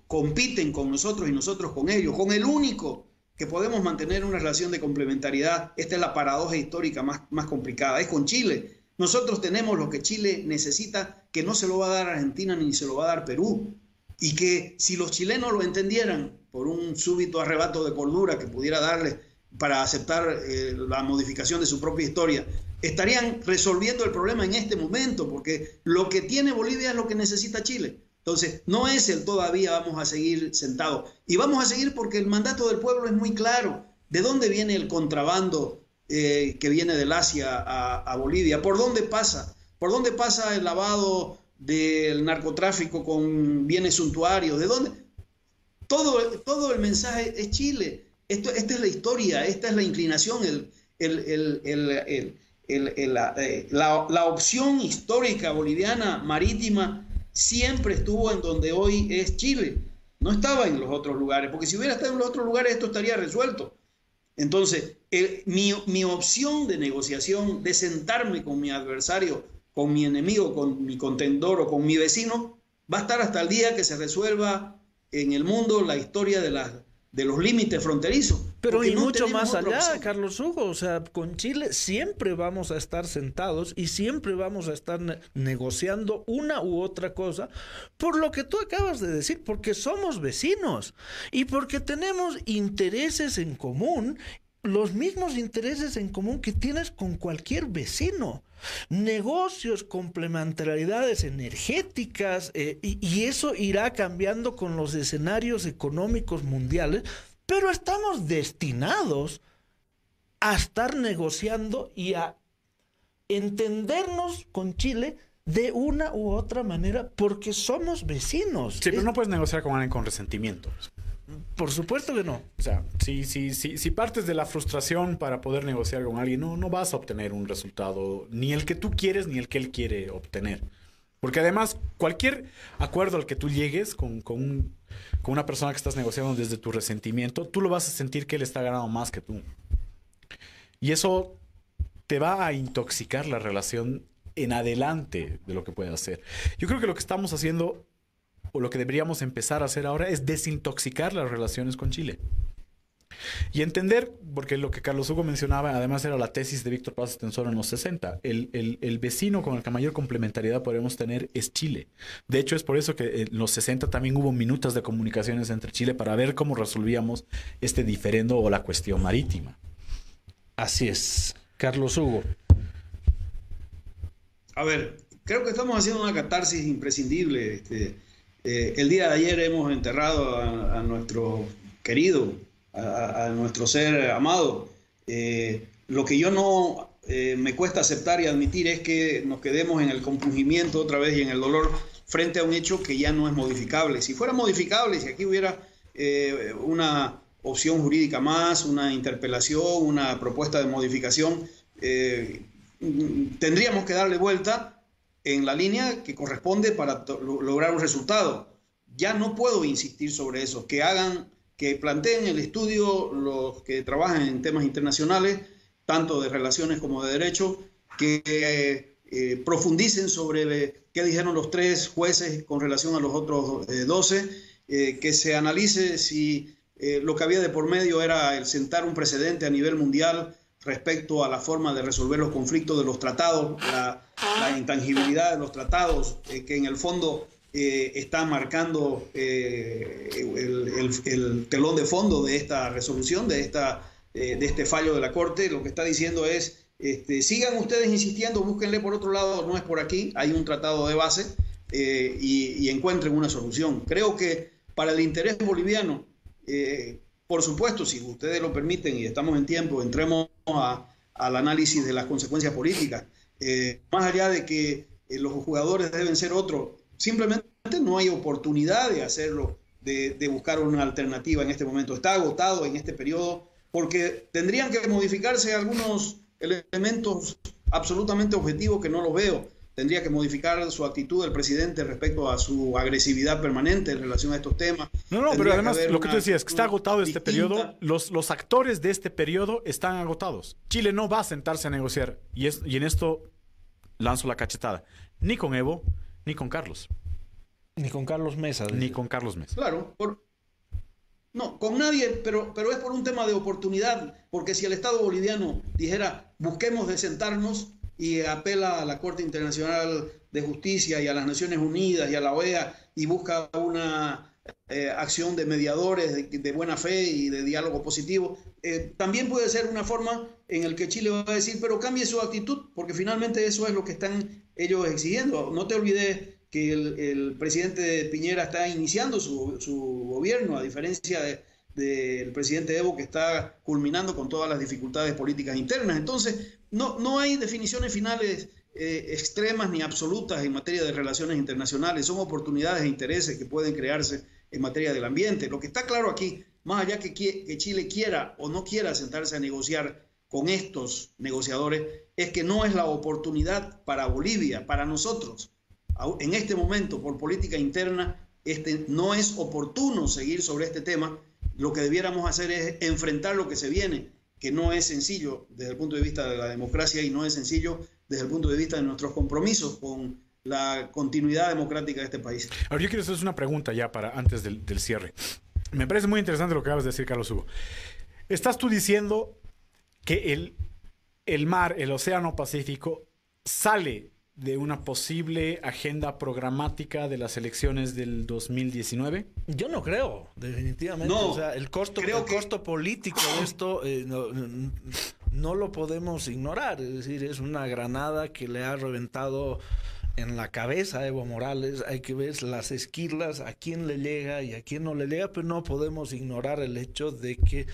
compiten con nosotros y nosotros con ellos. Con el único que podemos mantener una relación de complementariedad, esta es la paradoja histórica más complicada, es con Chile. Nosotros tenemos lo que Chile necesita, que no se lo va a dar Argentina ni se lo va a dar Perú. Y que si los chilenos lo entendieran por un súbito arrebato de cordura que pudiera darles para aceptar la modificación de su propia historia, estarían resolviendo el problema en este momento, porque lo que tiene Bolivia es lo que necesita Chile. Entonces, no es el todavía vamos a seguir sentados. Y vamos a seguir porque el mandato del pueblo es muy claro. ¿De dónde viene el contrabando que viene del Asia a Bolivia? ¿Por dónde pasa? ¿Por dónde pasa el lavado del narcotráfico con bienes suntuarios? ¿De dónde? Todo el mensaje es Chile. Esta es la historia, esta es la inclinación, la opción histórica boliviana marítima siempre estuvo en donde hoy es Chile. No estaba en los otros lugares, porque si hubiera estado en los otros lugares esto estaría resuelto. Entonces, mi opción de negociación, de sentarme con mi adversario, con mi enemigo, con mi contendor o con mi vecino, va a estar hasta el día que se resuelva en el mundo la historia de los límites fronterizos. Pero y no mucho más allá, Carlos Hugo, o sea, con Chile siempre vamos a estar sentados y siempre vamos a estar negociando una u otra cosa, por lo que tú acabas de decir, porque somos vecinos y porque tenemos intereses en común, los mismos intereses en común que tienes con cualquier vecino. Negocios, complementariedades energéticas, y eso irá cambiando con los escenarios económicos mundiales, pero estamos destinados a estar negociando y a entendernos con Chile de una u otra manera porque somos vecinos. Sí, pero no puedes negociar con alguien con resentimiento. Por supuesto que no. O sea, si partes de la frustración para poder negociar con alguien, no vas a obtener un resultado ni el que tú quieres ni el que él quiere obtener. Porque además, cualquier acuerdo al que tú llegues con una persona que estás negociando desde tu resentimiento, tú lo vas a sentir que él está ganando más que tú. Y eso te va a intoxicar la relación en adelante de lo que puede hacer. Yo creo que lo que estamos haciendo, o lo que deberíamos empezar a hacer ahora, es desintoxicar las relaciones con Chile. Y entender, porque lo que Carlos Hugo mencionaba, además era la tesis de Víctor Paz Estenssoro en los 60, el vecino con el que mayor complementariedad podemos tener es Chile. De hecho, es por eso que en los 60 también hubo minutas de comunicaciones entre Chile para ver cómo resolvíamos este diferendo o la cuestión marítima. Así es. Carlos Hugo. A ver, creo que estamos haciendo una catarsis imprescindible. El día de ayer hemos enterrado a nuestro querido, a nuestro ser amado. Lo que yo no me cuesta aceptar y admitir es que nos quedemos en el compungimiento otra vez y en el dolor frente a un hecho que ya no es modificable. Si fuera modificable, si aquí hubiera una opción jurídica más, una interpelación, una propuesta de modificación, tendríamos que darle vuelta en la línea que corresponde para lograr un resultado. Ya no puedo insistir sobre eso. Que planteen el estudio los que trabajan en temas internacionales, tanto de relaciones como de derecho, que profundicen sobre qué dijeron los 3 jueces con relación a los otros 12, que se analice si lo que había de por medio era el sentar un precedente a nivel mundial respecto a la forma de resolver los conflictos de los tratados, la intangibilidad de los tratados, que en el fondo está marcando el telón de fondo de esta resolución, de este fallo de la Corte. Lo que está diciendo es, sigan ustedes insistiendo, búsquenle por otro lado, no es por aquí, hay un tratado de base, y encuentren una solución. Creo que para el interés boliviano, por supuesto, si ustedes lo permiten y estamos en tiempo, entremos al análisis de las consecuencias políticas. Más allá de que los jugadores deben ser otros, simplemente no hay oportunidad de hacerlo, de buscar una alternativa en este momento. Está agotado en este periodo porque tendrían que modificarse algunos elementos absolutamente objetivos que no los veo. Tendría que modificar su actitud del presidente respecto a su agresividad permanente en relación a estos temas. No, pero además lo que tú decías, que está agotado este periodo, los actores de este periodo están agotados. Chile no va a sentarse a negociar, y en esto lanzo la cachetada, ni con Evo, ni con Carlos. Ni con Carlos Mesa. Ni con Carlos Mesa. Claro, no, con nadie, pero es por un tema de oportunidad, porque si el Estado boliviano dijera, busquemos de sentarnos, y apela a la Corte Internacional de Justicia y a las Naciones Unidas y a la OEA y busca una acción de mediadores de buena fe y de diálogo positivo, también puede ser una forma en la que Chile va a decir, pero cambie su actitud, porque finalmente eso es lo que están ellos exigiendo. No te olvides que el presidente Piñera está iniciando su gobierno, a diferencia del presidente Evo, que está culminando con todas las dificultades políticas internas. Entonces, no hay definiciones finales extremas ni absolutas en materia de relaciones internacionales. Son oportunidades e intereses que pueden crearse en materia del ambiente. Lo que está claro aquí, más allá que Chile quiera o no quiera sentarse a negociar con estos negociadores, es que no es la oportunidad para Bolivia, para nosotros. En este momento, por política interna, no es oportuno seguir sobre este tema. Lo que debiéramos hacer es enfrentar lo que se viene, que no es sencillo desde el punto de vista de la democracia y no es sencillo desde el punto de vista de nuestros compromisos con la continuidad democrática de este país. Ahora yo quiero hacer una pregunta ya para antes del cierre. Me parece muy interesante lo que acabas de decir, Carlos Hugo. Estás tú diciendo que el mar, el océano Pacífico, sale de una posible agenda programática de las elecciones del 2019? Yo no creo, definitivamente. No, o sea, el costo político de esto no lo podemos ignorar. Es decir, es una granada que le ha reventado en la cabeza a Evo Morales. Hay que ver las esquirlas, a quién le llega y a quién no le llega, pero no podemos ignorar el hecho de que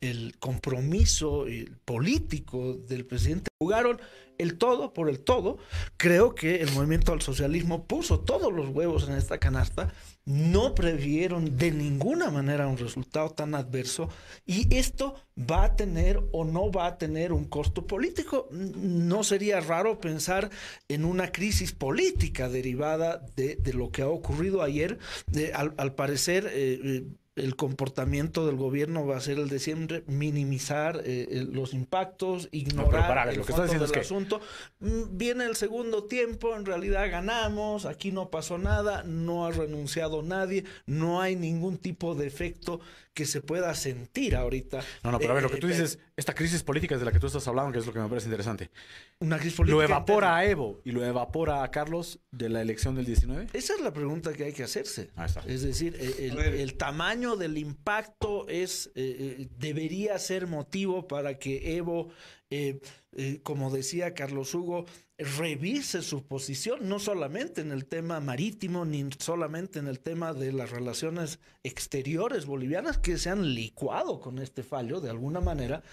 el compromiso político del presidente jugaron el todo por el todo. Creo que el movimiento al socialismo puso todos los huevos en esta canasta, no previeron de ninguna manera un resultado tan adverso, y esto va a tener o no va a tener un costo político. No sería raro pensar en una crisis política derivada de lo que ha ocurrido ayer. Al parecer el comportamiento del gobierno va a ser el de siempre, minimizar los impactos, ignorar el fondo del asunto. Viene el segundo tiempo, en realidad ganamos, aquí no pasó nada, no ha renunciado nadie, no hay ningún tipo de efecto que se pueda sentir ahorita. No, pero a ver, lo que tú dices, esta crisis política de la que tú estás hablando, que es lo que me parece interesante. Una crisis política ¿Lo evapora a Evo y lo evapora a Carlos de la elección del 19? Esa es la pregunta que hay que hacerse. Ahí está. Es decir, el tamaño del impacto debería ser motivo para que Evo, como decía Carlos Hugo, revise su posición, no solamente en el tema marítimo, ni solamente en el tema de las relaciones exteriores bolivianas, que se han licuado con este fallo de alguna manera.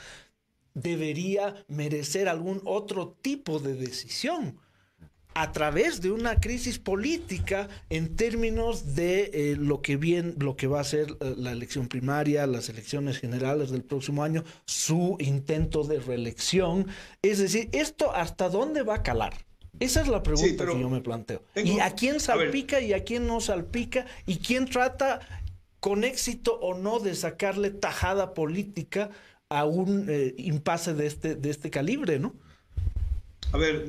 Debería merecer algún otro tipo de decisión a través de una crisis política en términos de lo que va a ser la elección primaria, las elecciones generales del próximo año, su intento de reelección. Es decir, ¿esto hasta dónde va a calar? Esa es la pregunta que yo me planteo. ¿Y a quién salpica y a quién no salpica? ¿Y quién trata con éxito o no de sacarle tajada política a un impasse de este calibre, ¿no? A ver,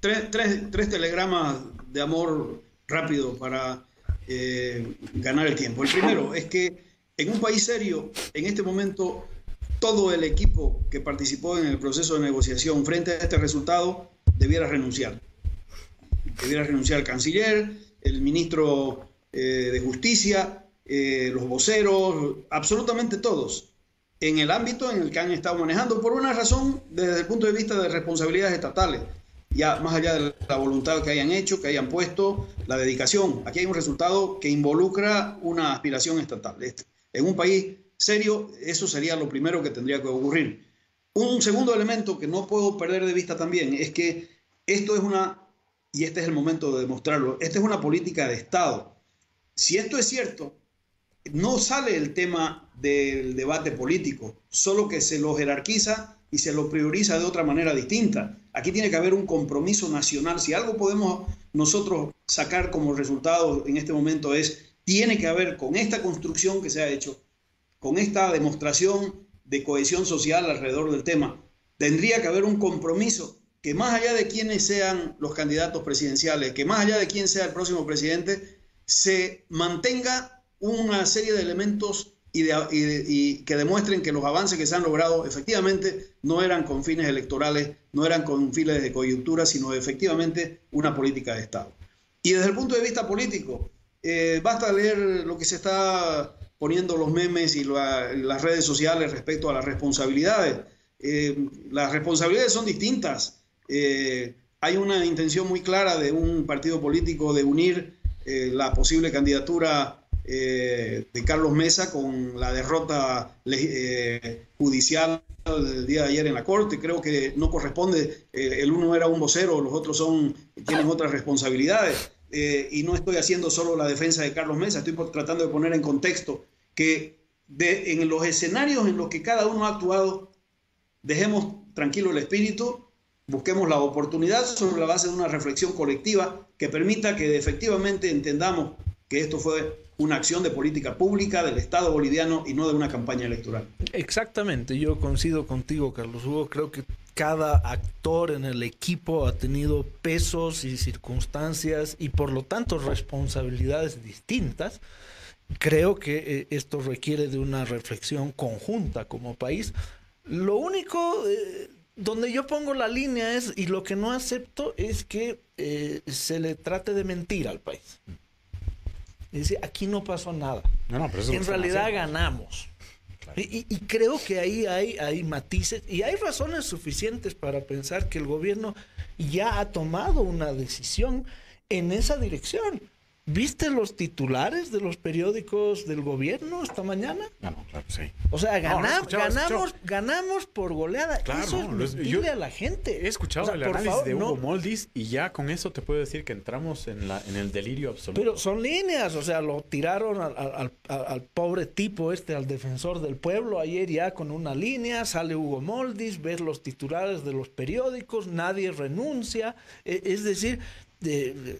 tres telegramas de amor rápido para ganar el tiempo. El primero es que en un país serio, en este momento, todo el equipo que participó en el proceso de negociación frente a este resultado debiera renunciar. Debiera renunciar el canciller, el ministro de Justicia, los voceros, absolutamente todos, en el ámbito en el que han estado manejando, por una razón desde el punto de vista de responsabilidades estatales, ya más allá de la voluntad que hayan hecho, que hayan puesto, la dedicación. Aquí hay un resultado que involucra una aspiración estatal. En un país serio, eso sería lo primero que tendría que ocurrir. Un segundo elemento que no puedo perder de vista también es que esto es y este es el momento de demostrarlo, esta es una política de Estado. Si esto es cierto, no sale el tema del debate político, solo que se lo jerarquiza y se lo prioriza de otra manera distinta. Aquí tiene que haber un compromiso nacional. Si algo podemos nosotros sacar como resultado en este momento tiene que haber, con esta construcción que se ha hecho, con esta demostración de cohesión social alrededor del tema, tendría que haber un compromiso que más allá de quiénes sean los candidatos presidenciales, que más allá de quién sea el próximo presidente, se mantenga una serie de elementos y que demuestren que los avances que se han logrado efectivamente no eran con fines electorales, no eran con fines de coyuntura, sino efectivamente una política de Estado. Y desde el punto de vista político, basta leer lo que se está poniendo los memes y las redes sociales respecto a las responsabilidades. Las responsabilidades son distintas. Hay una intención muy clara de un partido político de unir la posible candidatura de Carlos Mesa con la derrota judicial del día de ayer en la Corte. Creo que no corresponde. El uno era un vocero, los otros tienen otras responsabilidades. Y no estoy haciendo solo la defensa de Carlos Mesa, estoy tratando de poner en contexto que en los escenarios en los que cada uno ha actuado, dejemos tranquilo el espíritu, busquemos la oportunidad sobre la base de una reflexión colectiva que permita que efectivamente entendamos que esto fue una acción de política pública del Estado boliviano y no de una campaña electoral. Exactamente, yo coincido contigo, Carlos Hugo. Creo que cada actor en el equipo ha tenido pesos y circunstancias y por lo tanto responsabilidades distintas. Creo que esto requiere de una reflexión conjunta como país. Lo único donde yo pongo la línea y lo que no acepto es que se le trate de mentir al país. Es decir, aquí no pasó nada. Pero eso en realidad ganamos. Claro. Y creo que ahí hay matices y hay razones suficientes para pensar que el gobierno ya ha tomado una decisión en esa dirección. ¿Viste los titulares de los periódicos del gobierno esta mañana? Claro, sí. O sea, ganamos por goleada. Claro, eso es mentirle a la gente. He escuchado el análisis de Hugo Moldis y ya con eso te puedo decir que entramos en el delirio absoluto. Pero son líneas, o sea, lo tiraron al pobre tipo al defensor del pueblo ayer ya con una línea, sale Hugo Moldis, ves los titulares de los periódicos, nadie renuncia. Es decir,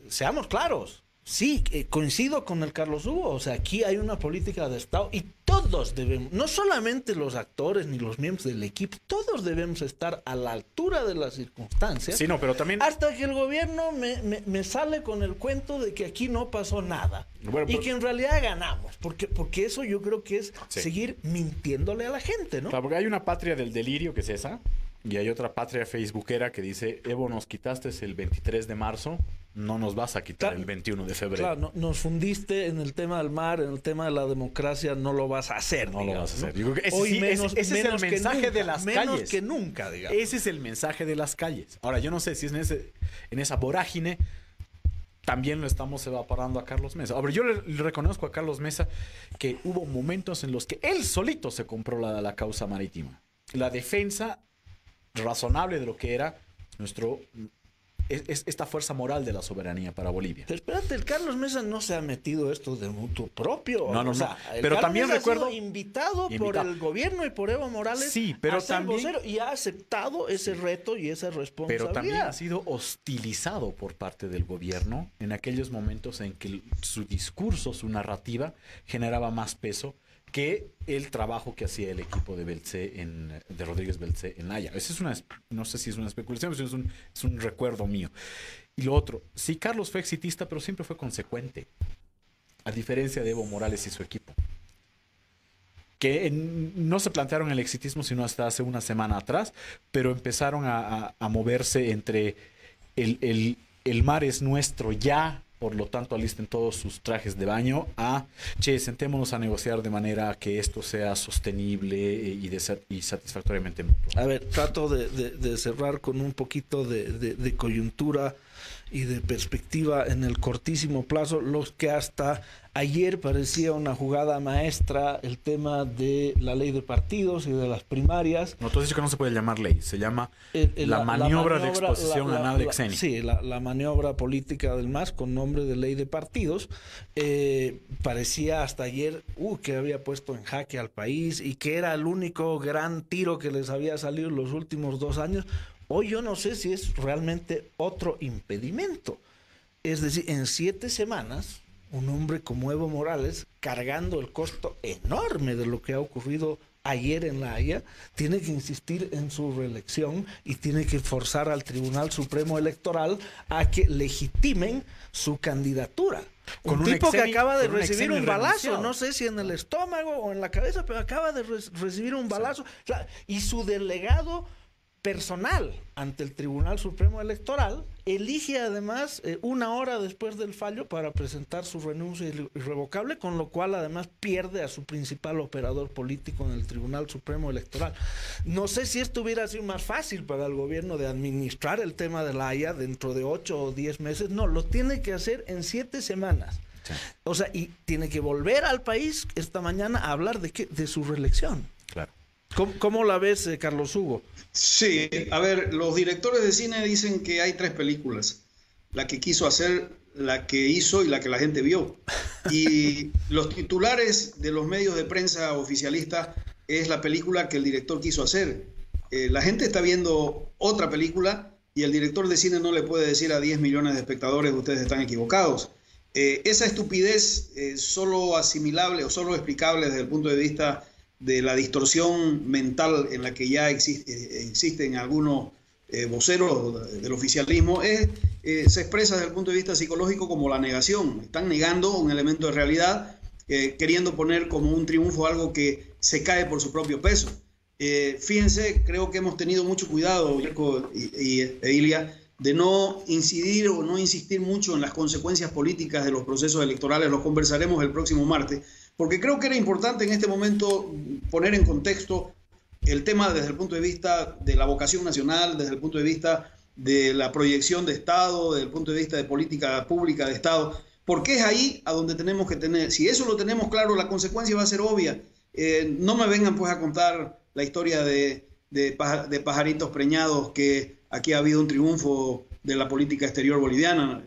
seamos claros. Sí, coincido con el Carlos Hugo, o sea, aquí hay una política de Estado y todos debemos, no solamente los actores ni los miembros del equipo, todos debemos estar a la altura de las circunstancias. Sí, no, pero también... Hasta que el gobierno me sale con el cuento de que aquí no pasó nada, Bueno, pero... y que en realidad ganamos, porque eso yo creo que es seguir mintiéndole a la gente, ¿no? Claro, porque hay una patria del delirio que es esa, y hay otra patria facebookera que dice, Evo, nos quitaste el 23 de marzo, no nos vas a quitar el 21 de febrero. Claro, nos fundiste en el tema del mar, en el tema de la democracia, no lo vas a hacer. No digamos, lo vas a hacer. ¿no? Yo creo que Hoy ese es el mensaje de las calles. Menos que nunca, digamos. Ese es el mensaje de las calles. Ahora, yo no sé si es en esa vorágine también lo estamos evaporando a Carlos Mesa. Ahora, yo le reconozco a Carlos Mesa que hubo momentos en los que él solito se compró la causa marítima. La defensa razonable de lo que era esta fuerza moral de la soberanía para Bolivia. Pero espérate, el Carlos Mesa no se ha metido esto de mutuo propio. No. El Pero Carlos también Mesa recuerdo... ha sido invitado por el gobierno y por Evo Morales sí, pero a ser también... vocero y ha aceptado ese reto y esa responsabilidad. Pero también ha sido hostilizado por parte del gobierno en aquellos momentos en que su discurso, su narrativa, generaba más peso que el trabajo que hacía el equipo de de Rodríguez Belcé en La Haya. Esa es no sé si es una especulación, pero es un recuerdo mío. Y lo otro, sí, Carlos fue exitista, pero siempre fue consecuente, a diferencia de Evo Morales y su equipo, que no se plantearon el exitismo sino hasta hace una semana atrás, pero empezaron a moverse entre el mar es nuestro ya, por lo tanto alisten todos sus trajes de baño, sentémonos a negociar de manera que esto sea sostenible y satisfactoriamente mutuo. A ver, trato de cerrar con un poquito de coyuntura y de perspectiva en el cortísimo plazo, los que hasta ayer parecía una jugada maestra el tema de la ley de partidos y de las primarias. No, tú has dicho que no se puede llamar ley, se llama la maniobra de exposición anal exenio. Sí, la maniobra política del MAS con nombre de ley de partidos. Parecía hasta ayer que había puesto en jaque al país y que era el único gran tiro que les había salido en los últimos 2 años. Hoy yo no sé si es realmente otro impedimento. Es decir, en 7 semanas, un hombre como Evo Morales, cargando el costo enorme de lo que ha ocurrido ayer en La Haya, tiene que insistir en su reelección y tiene que forzar al Tribunal Supremo Electoral a que legitimen su candidatura. Un tipo que acaba de recibir un balazo, no sé si en el estómago o en la cabeza, pero acaba de recibir un balazo. Sí. Y su delegado personal ante el Tribunal Supremo Electoral elige además 1 hora después del fallo para presentar su renuncia irrevocable, con lo cual además pierde a su principal operador político en el Tribunal Supremo Electoral. No sé si esto hubiera sido más fácil para el gobierno de administrar el tema de La Haya dentro de 8 o 10 meses. No, lo tiene que hacer en 7 semanas. Sí. O sea, y tiene que volver al país esta mañana a hablar de su reelección. Claro. ¿Cómo la ves, Carlos Hugo? Sí, a ver, los directores de cine dicen que hay 3 películas. La que quiso hacer, la que hizo y la que la gente vio. Y los titulares de los medios de prensa oficialistas es la película que el director quiso hacer. La gente está viendo otra película y el director de cine no le puede decir a 10 millones de espectadores ustedes están equivocados. Esa estupidez solo asimilable o solo explicable desde el punto de vista de la distorsión mental en la que ya existen algunos voceros del oficialismo, se expresa desde el punto de vista psicológico como la negación. Están negando un elemento de realidad, queriendo poner como un triunfo algo que se cae por su propio peso. Fíjense, creo que hemos tenido mucho cuidado, Yerko y Ilia, de no incidir o no insistir mucho en las consecuencias políticas de los procesos electorales. Lo conversaremos el próximo martes, porque creo que era importante en este momento poner en contexto el tema desde el punto de vista de la vocación nacional, desde el punto de vista de la proyección de Estado, desde el punto de vista de política pública de Estado, porque es ahí a donde tenemos que tener, si eso lo tenemos claro, la consecuencia va a ser obvia. No me vengan pues a contar la historia de pajaritos preñados, que aquí ha habido un triunfo de la política exterior boliviana.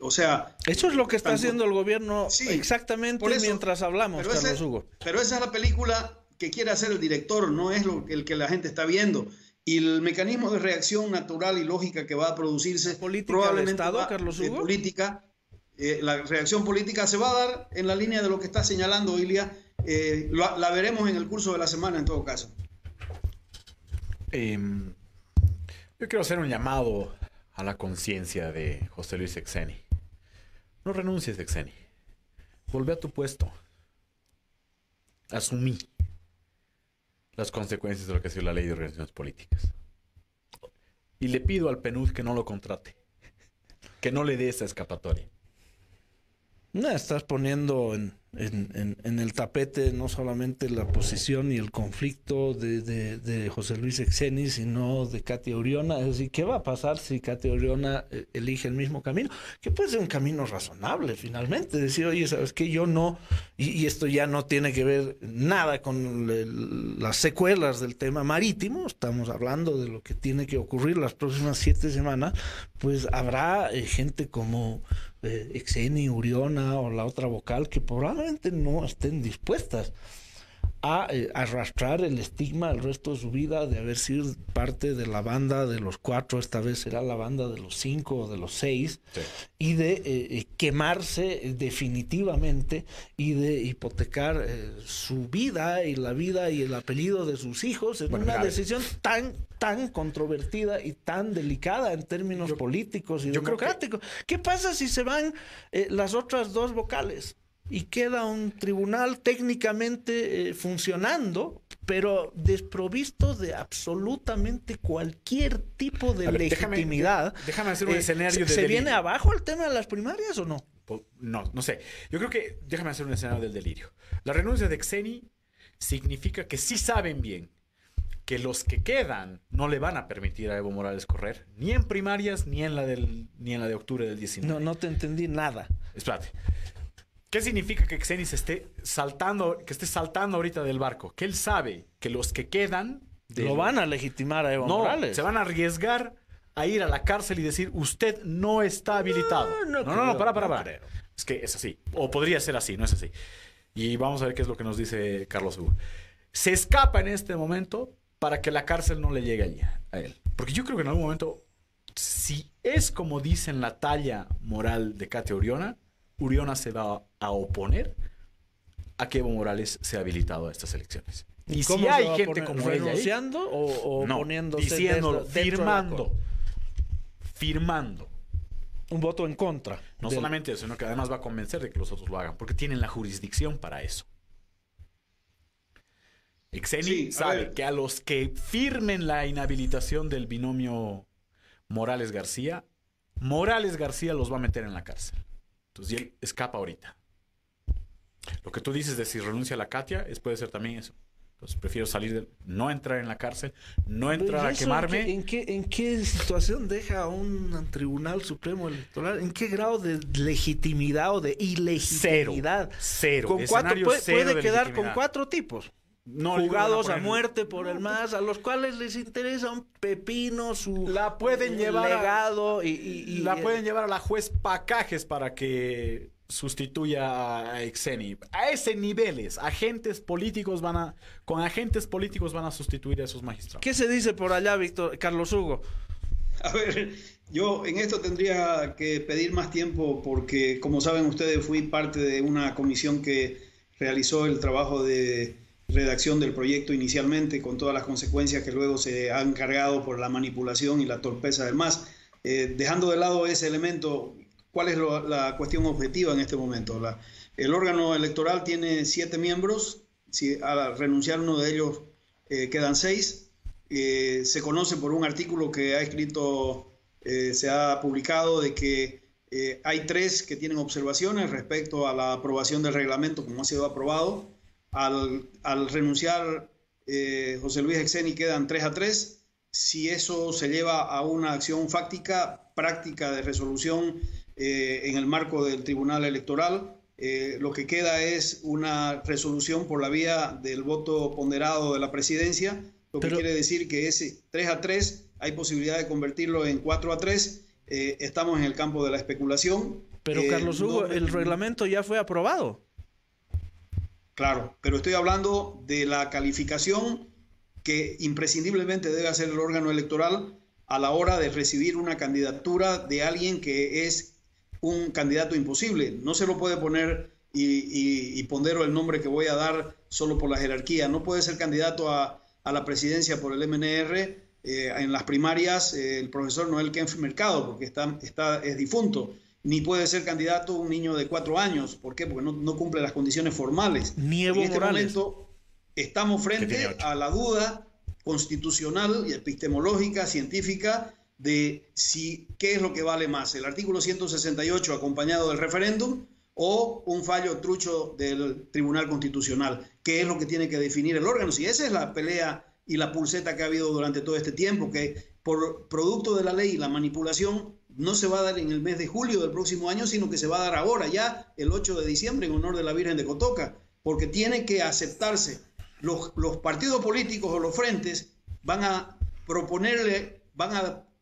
O sea, eso es lo que está haciendo el gobierno, sí, exactamente eso, mientras hablamos, Carlos Hugo. Pero esa es la película que quiere hacer el director, no es el que la gente está viendo. Y el mecanismo de reacción natural y lógica que va a producirse política probablemente de Estado, Carlos Hugo. Política, La reacción política se va a dar en la línea de lo que está señalando Ilia. La veremos en el curso de la semana en todo caso. Yo quiero hacer un llamado a la conciencia de José Luis Exeni. No renuncies, Exeni. Volvé a tu puesto. Asumí las consecuencias de lo que ha sido la ley de organizaciones políticas. Y le pido al PNUD que no lo contrate. Que no le dé esa escapatoria. No, estás poniendo en el tapete no solamente la posición y el conflicto de José Luis Exeni, sino de Katia Uriona. Es decir, ¿qué va a pasar si Katia Uriona elige el mismo camino? Que puede ser un camino razonable, finalmente. Decir, oye, ¿sabes qué? Yo no... Y esto ya no tiene que ver nada con las secuelas del tema marítimo. Estamos hablando de lo que tiene que ocurrir las próximas 7 semanas. Pues habrá gente como... Exeni, Uriona o la otra vocal que probablemente no estén dispuestas a arrastrar el estigma el resto de su vida de haber sido parte de la banda de los 4, esta vez será la banda de los 5 o de los 6, sí. Y de quemarse definitivamente y de hipotecar su vida y la vida y el apellido de sus hijos en una decisión tan controvertida y tan delicada en términos políticos y democráticos. ¿Qué pasa si se van las otras 2 vocales? Y queda un tribunal técnicamente funcionando, pero desprovisto de absolutamente cualquier tipo de legitimidad. Déjame hacer un escenario de ¿Se delirio. viene abajo el tema de las primarias o no? No sé. Yo creo que déjame hacer un escenario del delirio. La renuncia de Exeni significa que sí saben bien que los que quedan no le van a permitir a Evo Morales correr, ni en primarias, ni en la de octubre del 19. No te entendí nada. Espérate. ¿Qué significa que Exeni esté saltando ahorita del barco? Que él sabe que los que quedan... Lo van a legitimar a Evo Morales. Se van a arriesgar a ir a la cárcel y decir, usted no está habilitado. No, para. Es que es así. O podría ser así, no es así. Y vamos a ver qué es lo que nos dice Carlos Hugo. Se escapa en este momento para que la cárcel no le llegue allí a él. Porque yo creo que en algún momento, si es como dicen la talla moral de Katia Uriona se va a oponer a que Evo Morales sea habilitado a estas elecciones. Y si hay gente como ella renunciando o no, poniéndose diciéndolo, firmando un voto en contra. No solamente eso, sino que además va a convencer de que los otros lo hagan, porque tienen la jurisdicción para eso. Exeni sabe que a los que firmen la inhabilitación del binomio Morales-García los va a meter en la cárcel. Entonces, y él escapa ahorita. Lo que tú dices de si renuncia a la Katia, puede ser también eso. Entonces, prefiero no entrar en la cárcel, no entrar a quemarme. ¿En qué situación deja a un Tribunal Supremo Electoral? ¿En qué grado de legitimidad o de ilegitimidad? Cero. Con puede quedar con 4 tipos. Jugados a muerte por el MAS, a los cuales les interesa un pepino su la pueden llevar legado pueden llevar a la juez Pacajes para que sustituya a Exeni. A ese niveles, con agentes políticos van a sustituir a esos magistrados. ¿Qué se dice por allá, Carlos Hugo? A ver, yo en esto tendría que pedir más tiempo porque, como saben ustedes, fui parte de una comisión que realizó el trabajo de redacción del proyecto inicialmente, con todas las consecuencias que luego se han cargado por la manipulación y la torpeza del MAS. Dejando de lado ese elemento, ¿cuál es la cuestión objetiva en este momento? El órgano electoral tiene 7 miembros, si al renunciar uno de ellos quedan 6. Se conoce por un artículo que ha escrito, se ha publicado, de que hay 3 que tienen observaciones respecto a la aprobación del reglamento como ha sido aprobado. Al renunciar José Luis Exeni quedan 3-3. Si eso se lleva a una acción práctica de resolución en el marco del Tribunal Electoral, lo que queda es una resolución por la vía del voto ponderado de la presidencia, que quiere decir que ese 3-3 hay posibilidad de convertirlo en 4-3. Estamos en el campo de la especulación. Pero Carlos Hugo, el reglamento ya fue aprobado. Claro, pero estoy hablando de la calificación que imprescindiblemente debe hacer el órgano electoral a la hora de recibir una candidatura de alguien que es un candidato imposible. No se lo puede poner y pondero el nombre que voy a dar solo por la jerarquía. No puede ser candidato a la presidencia por el MNR en las primarias el profesor Noel Kempf Mercado, porque es difunto. Ni puede ser candidato un niño de 4 años. ¿Por qué? Porque no cumple las condiciones formales. Ni Evo en este Morales. momento estamos frente a la duda constitucional y epistemológica, científica, de qué es lo que vale más, el artículo 168 acompañado del referéndum o un fallo trucho del Tribunal Constitucional. ¿Qué es lo que tiene que definir el órgano? Si esa es la pelea y la pulseta que ha habido durante todo este tiempo, que por producto de la ley y la manipulación no se va a dar en el mes de julio del próximo año, sino que se va a dar ahora, ya el 8 de diciembre, en honor de la Virgen de Cotoca, porque tiene que aceptarse. Los partidos políticos o los frentes van a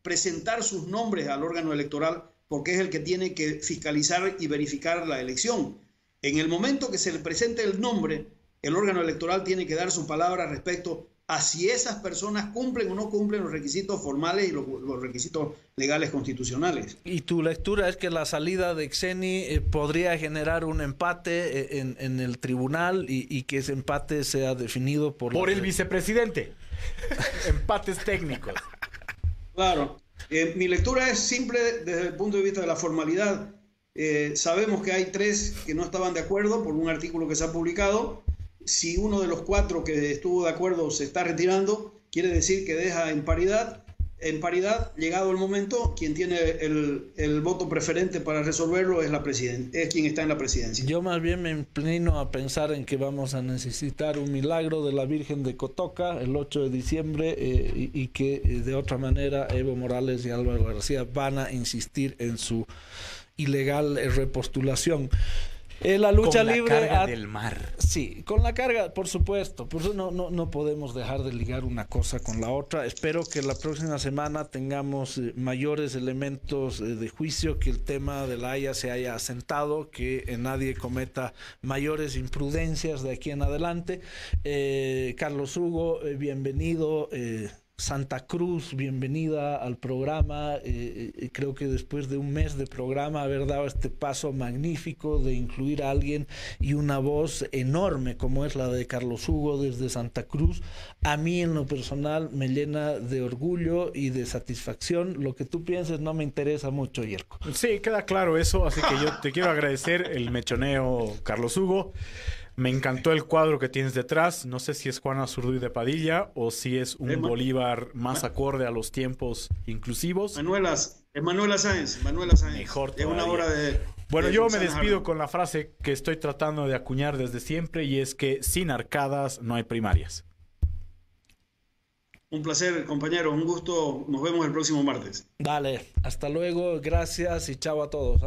presentar sus nombres al órgano electoral, porque es el que tiene que fiscalizar y verificar la elección. En el momento que se le presente el nombre, el órgano electoral tiene que dar su palabra respecto a si esas personas cumplen o no cumplen los requisitos formales y los requisitos legales constitucionales. Y tu lectura es que la salida de Xeni podría generar un empate en el tribunal y que ese empate sea definido por el vicepresidente. Empates técnicos. Claro. Mi lectura es simple desde el punto de vista de la formalidad. Sabemos que hay 3 que no estaban de acuerdo por un artículo que se ha publicado. Si uno de los 4 que estuvo de acuerdo se está retirando, quiere decir que deja en paridad. En paridad, llegado el momento, quien tiene el voto preferente para resolverlo es quien está en la presidencia. Yo más bien me inclino a pensar en que vamos a necesitar un milagro de la Virgen de Cotoca el 8 de diciembre y que de otra manera Evo Morales y Álvaro García van a insistir en su ilegal repostulación. La lucha libre con la carga del mar. Sí, con la carga, por supuesto. Por eso no podemos dejar de ligar una cosa con la otra. Espero que la próxima semana tengamos mayores elementos de juicio, que el tema de la Haya se haya asentado, que nadie cometa mayores imprudencias de aquí en adelante. Carlos Hugo, bienvenido. Santa Cruz, bienvenida al programa. Creo que después de un mes de programa, haber dado este paso magnífico de incluir a alguien y una voz enorme como es la de Carlos Hugo desde Santa Cruz, a mí en lo personal me llena de orgullo y de satisfacción. Lo que tú pienses no me interesa mucho, Yerko. Sí, queda claro eso, así que yo te quiero agradecer el mechoneo, Carlos Hugo. Me encantó el cuadro que tienes detrás. No sé si es Juan Azurduy de Padilla o si es un Bolívar más acorde a los tiempos inclusivos. Manuela Sáenz. Mejor todavía. Es una obra de... Bueno, de yo me Susana despido Harlow. con la frase que estoy tratando de acuñar desde siempre, y es que sin arcadas no hay primarias. Un placer, compañero. Un gusto. Nos vemos el próximo martes. Dale, hasta luego. Gracias y chao a todos.